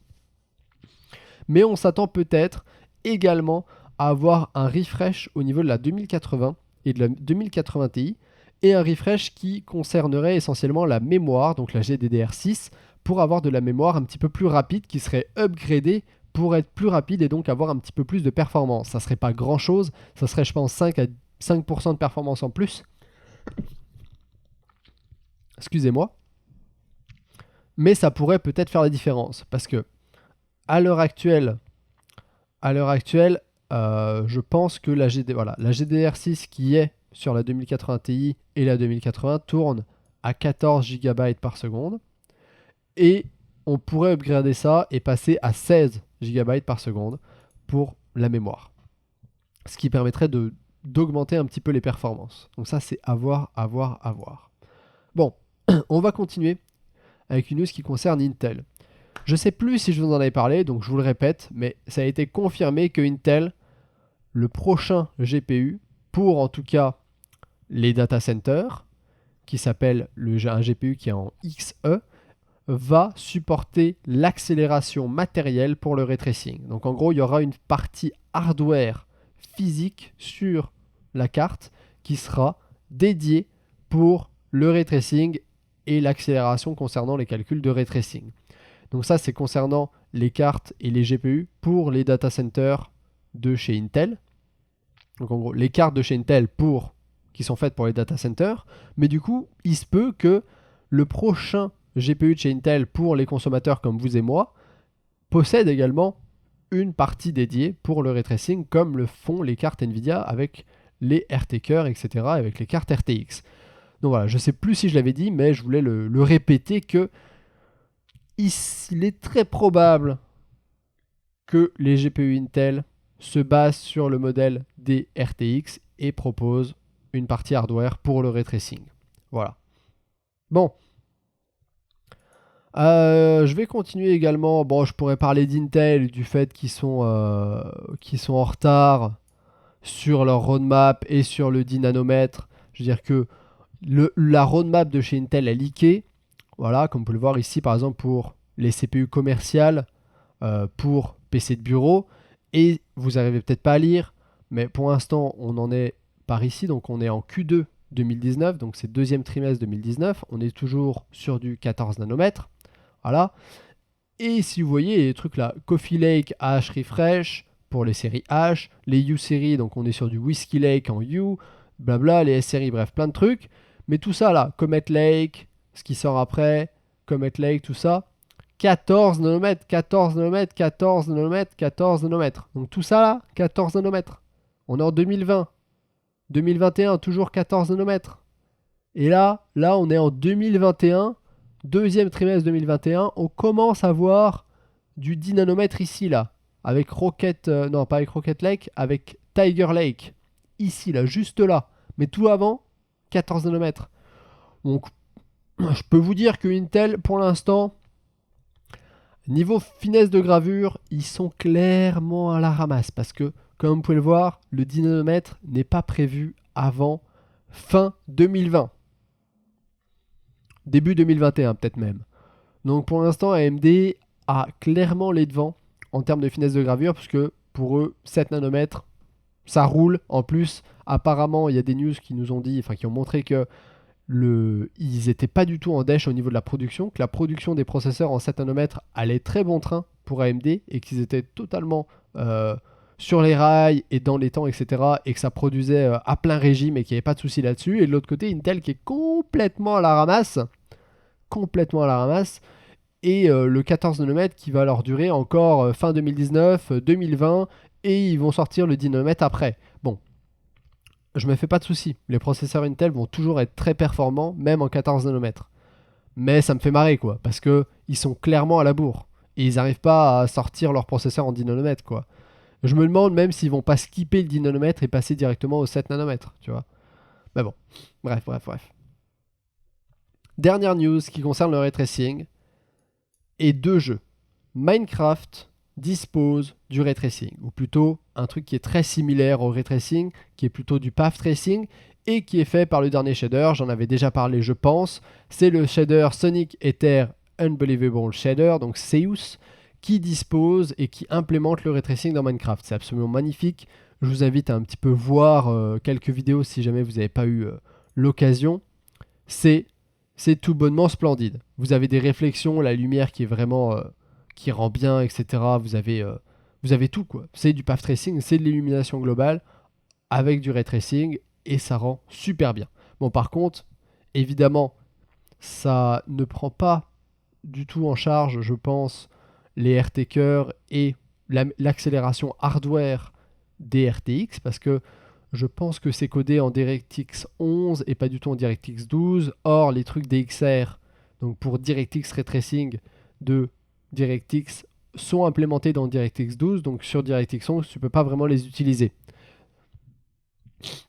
Mais on s'attend peut-être également à avoir un refresh au niveau de la 2080 et de la 2080 Ti, et un refresh qui concernerait essentiellement la mémoire, donc la GDDR6, pour avoir de la mémoire un petit peu plus rapide, qui serait upgradée pour être plus rapide et donc avoir un petit peu plus de performance. Ça serait pas grand chose, ça serait je pense 5% de performance en plus. Excusez-moi. Mais ça pourrait peut-être faire la différence, parce que à l'heure actuelle, je pense que la GDR6 qui est sur la 2080 Ti et la 2080 tourne à 14 GB par seconde. Et on pourrait upgrader ça et passer à 16 GB par seconde pour la mémoire. Ce qui permettrait d'augmenter un petit peu les performances. Donc ça, c'est à voir. Bon, on va continuer avec une news qui concerne Intel. Je ne sais plus si je vous en avais parlé, donc je vous le répète, mais ça a été confirmé que Intel, le prochain GPU, pour en tout cas les data centers, qui s'appelle un GPU qui est en XE, va supporter l'accélération matérielle pour le ray tracing. Donc en gros, il y aura une partie hardware physique sur la carte qui sera dédiée pour le ray tracing et l'accélération concernant les calculs de ray tracing. Donc ça, c'est concernant les cartes et les GPU pour les data centers de chez Intel. Donc en gros, les cartes de chez Intel qui sont faites pour les data centers. Mais du coup, il se peut que le prochain GPU de chez Intel pour les consommateurs comme vous et moi possède également une partie dédiée pour le ray tracing, comme le font les cartes Nvidia avec les RT-Cœur, etc., avec les cartes RTX. Donc voilà, je ne sais plus si je l'avais dit, mais je voulais le répéter que il est très probable que les GPU Intel se basent sur le modèle des RTX et proposent une partie hardware pour le ray tracing. Voilà. Bon. Je vais continuer également. Bon, je pourrais parler d'Intel, du fait qu'ils sont en retard sur leur roadmap et sur le 10 nanomètres. Je veux dire que la roadmap de chez Intel est leakée. Voilà, comme vous pouvez le voir ici, par exemple, pour les CPU commerciales, pour PC de bureau. Et vous n'arrivez peut-être pas à lire, mais pour l'instant, on en est par ici. Donc, on est en Q2 2019, donc c'est deuxième trimestre 2019. On est toujours sur du 14 nanomètres. Voilà. Et si vous voyez les trucs là, Coffee Lake H Refresh pour les séries H, les U séries, donc on est sur du Whiskey Lake en U, blabla, les S séries, bref, plein de trucs. Mais tout ça là, Comet Lake, ce qui sort après, Comet Lake, tout ça, 14 nanomètres, 14 nanomètres, 14 nanomètres, 14 nanomètres. Donc tout ça là, 14 nanomètres. On est en 2020. 2021, toujours 14 nanomètres. Et là, on est en 2021, deuxième trimestre 2021, on commence à voir du 10 nanomètres ici, là, avec Rocket, non pas avec Rocket Lake, avec Tiger Lake, ici, là, juste là. Mais tout avant, 14 nanomètres. Donc, je peux vous dire que Intel, pour l'instant, niveau finesse de gravure, ils sont clairement à la ramasse, parce que, comme vous pouvez le voir, le 10 nanomètres n'est pas prévu avant fin 2020. Début 2021 peut-être même. Donc pour l'instant AMD a clairement les devants en termes de finesse de gravure, puisque pour eux 7 nanomètres ça roule. En plus apparemment il y a des news qui nous ont dit, enfin qui ont montré que ils n'étaient pas du tout en dèche au niveau de la production, que la production des processeurs en 7 nanomètres allait très bon train pour AMD et qu'ils étaient totalement sur les rails et dans les temps, etc. Et que ça produisait à plein régime et qu'il n'y avait pas de souci là-dessus. Et de l'autre côté, Intel qui est complètement à la ramasse. Et le 14 nanomètres qui va leur durer encore fin 2019, 2020. Et ils vont sortir le 10 nanomètres après. Bon, je me fais pas de soucis. Les processeurs Intel vont toujours être très performants, même en 14 nanomètres. Mais ça me fait marrer, quoi. Parce qu'ils sont clairement à la bourre. Et ils n'arrivent pas à sortir leur processeur en 10 nanomètres, quoi. Je me demande même s'ils vont pas skipper le 10 nanomètres et passer directement au 7 nanomètres, tu vois. Mais bon, bref. Dernière news qui concerne le ray tracing et deux jeux. Minecraft dispose du ray tracing, ou plutôt un truc qui est très similaire au ray tracing, qui est plutôt du path tracing et qui est fait par le dernier shader. J'en avais déjà parlé, je pense. C'est le shader Sonic Ether Unbelievable Shader, donc Seus, qui dispose et qui implémente le ray tracing dans Minecraft. C'est absolument magnifique. Je vous invite à un petit peu voir quelques vidéos si jamais vous n'avez pas eu l'occasion. C'est tout bonnement splendide. Vous avez des réflexions, la lumière qui est vraiment qui rend bien, etc. Vous avez tout, quoi. C'est du path tracing, c'est de l'illumination globale avec du ray tracing et ça rend super bien. Bon, par contre, évidemment, ça ne prend pas du tout en charge, je pense, les RTKers et l'accélération hardware des RTX, parce que je pense que c'est codé en DirectX 11 et pas du tout en DirectX 12. Or, les trucs DXR, donc pour DirectX Ray Tracing de DirectX, sont implémentés dans DirectX 12, donc sur DirectX 11, tu ne peux pas vraiment les utiliser.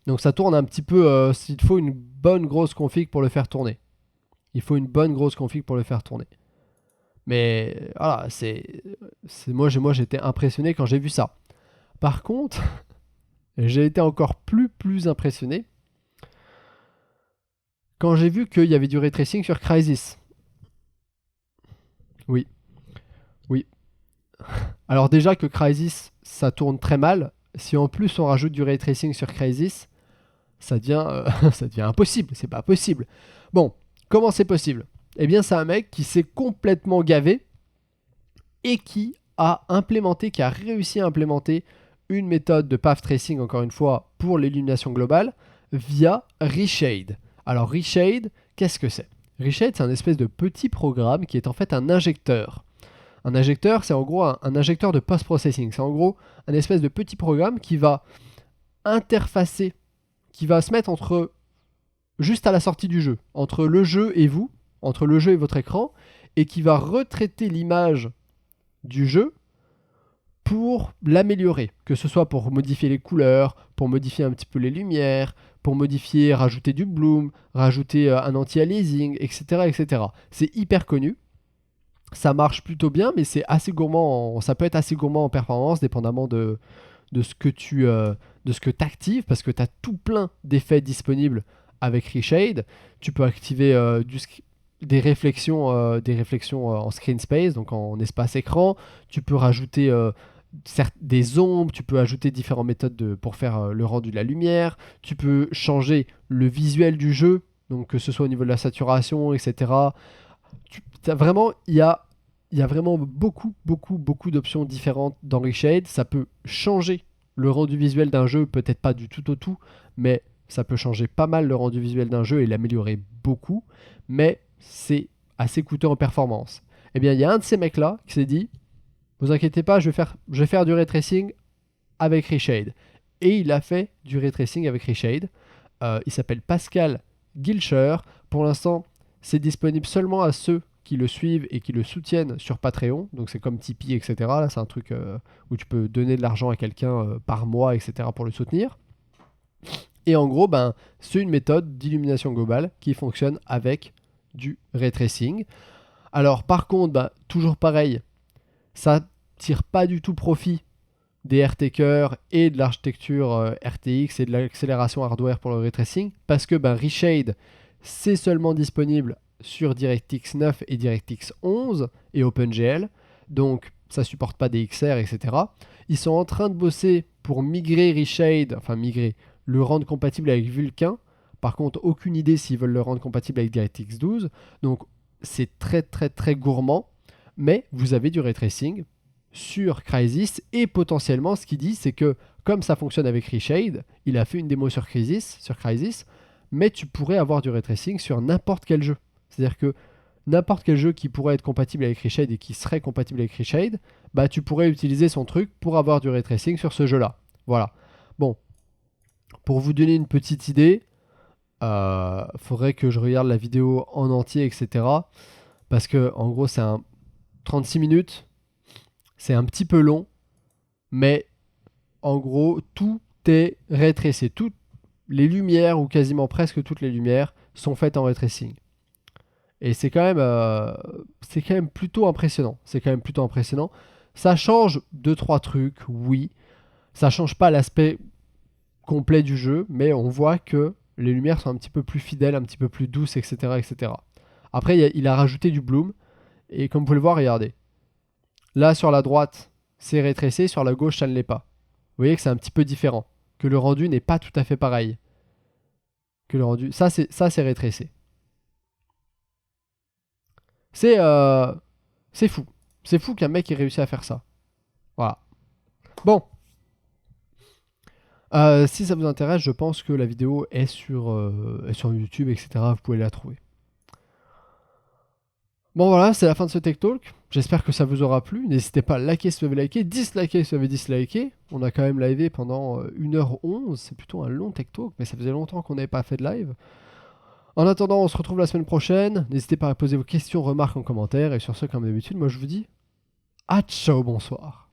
Donc ça tourne un petit peu, il faut une bonne grosse config pour le faire tourner. Mais voilà, moi j'étais impressionné quand j'ai vu ça. Par contre, j'ai été encore plus impressionné quand j'ai vu qu'il y avait du ray tracing sur Crysis. Oui. Alors déjà que Crysis, ça tourne très mal. Si en plus on rajoute du ray tracing sur Crysis, ça devient impossible. C'est pas possible. Bon, comment c'est possible ? Eh bien, c'est un mec qui s'est complètement gavé et qui a réussi à implémenter une méthode de path tracing, encore une fois, pour l'illumination globale, via Reshade. Alors, Reshade, qu'est-ce que c'est ? Reshade, c'est un espèce de petit programme qui est en fait un injecteur. Un injecteur, c'est en gros un injecteur de post-processing. C'est en gros un espèce de petit programme qui va interfacer, qui va se mettre juste à la sortie du jeu, entre le jeu et vous, entre le jeu et votre écran, et qui va retraiter l'image du jeu pour l'améliorer, que ce soit pour modifier les couleurs, pour modifier un petit peu les lumières, pour rajouter du bloom, rajouter un anti-aliasing, etc. C'est hyper connu. Ça marche plutôt bien, mais c'est assez gourmand. Ça peut être assez gourmand en performance, dépendamment de ce que tu actives, parce que tu as tout plein d'effets disponibles avec Reshade. Tu peux activer des réflexions en screen space, donc en espace écran. Tu peux rajouter des ombres, tu peux ajouter différentes méthodes pour faire le rendu de la lumière, tu peux changer le visuel du jeu, donc que ce soit au niveau de la saturation, etc. Il y a vraiment beaucoup d'options différentes dans Reshade. Ça peut changer le rendu visuel d'un jeu, peut-être pas du tout au tout, mais ça peut changer pas mal le rendu visuel d'un jeu et l'améliorer beaucoup, mais c'est assez coûteux en performance. Eh bien, il y a un de ces mecs-là qui s'est dit, vous inquiétez pas, je vais faire du ray tracing avec Reshade. Et il a fait du ray tracing avec Reshade. Il s'appelle Pascal Gilcher. Pour l'instant, c'est disponible seulement à ceux qui le suivent et qui le soutiennent sur Patreon. Donc c'est comme Tipeee, etc. Là, c'est un truc où tu peux donner de l'argent à quelqu'un par mois, etc. pour le soutenir. Et en gros, c'est une méthode d'illumination globale qui fonctionne avec du ray tracing. Alors par contre, toujours pareil, ça tire pas du tout profit des RTKers et de l'architecture RTX et de l'accélération hardware pour le ray tracing, parce que Reshade, c'est seulement disponible sur DirectX 9 et DirectX 11 et OpenGL, donc ça supporte pas des XR, etc. Ils sont en train de bosser pour migrer Reshade, enfin migrer, le rendre compatible avec Vulkan. Par contre, aucune idée s'ils veulent le rendre compatible avec DirectX 12, donc c'est très gourmand, mais vous avez du ray tracing sur Crysis, et potentiellement ce qu'il dit c'est que comme ça fonctionne avec Reshade, il a fait une démo sur Crysis, mais tu pourrais avoir du ray tracing sur n'importe quel jeu. C'est-à-dire que n'importe quel jeu qui pourrait être compatible avec Reshade et qui serait compatible avec Reshade, tu pourrais utiliser son truc pour avoir du ray tracing sur ce jeu-là. Voilà. Bon, pour vous donner une petite idée, faudrait que je regarde la vidéo en entier, etc. Parce que en gros c'est un 36 minutes, c'est un petit peu long, mais en gros tout est ray tracé. Toutes les lumières, ou quasiment presque toutes les lumières, sont faites en ray tracing. Et c'est quand même plutôt impressionnant. Ça change 2-3 trucs, oui. Ça change pas l'aspect complet du jeu, mais on voit que les lumières sont un petit peu plus fidèles, un petit peu plus douces, etc. etc. Après, il a rajouté du bloom, et comme vous pouvez le voir, regardez. Là, sur la droite, c'est ray tracé, sur la gauche, ça ne l'est pas. Vous voyez que c'est un petit peu différent, que le rendu n'est pas tout à fait pareil. Que le rendu, ça c'est ray tracé. C'est fou. C'est fou qu'un mec ait réussi à faire ça. Voilà. Bon. Si ça vous intéresse, je pense que la vidéo est sur YouTube, etc. Vous pouvez la trouver. Bon voilà, c'est la fin de ce Tech Talk. J'espère que ça vous aura plu. N'hésitez pas à liker si vous avez liké, disliker si vous avez disliké. On a quand même livé pendant 1h11. C'est plutôt un long Tech Talk, mais ça faisait longtemps qu'on n'avait pas fait de live. En attendant, on se retrouve la semaine prochaine. N'hésitez pas à poser vos questions, remarques en commentaire. Et sur ce, comme d'habitude, moi je vous dis à ciao, bonsoir.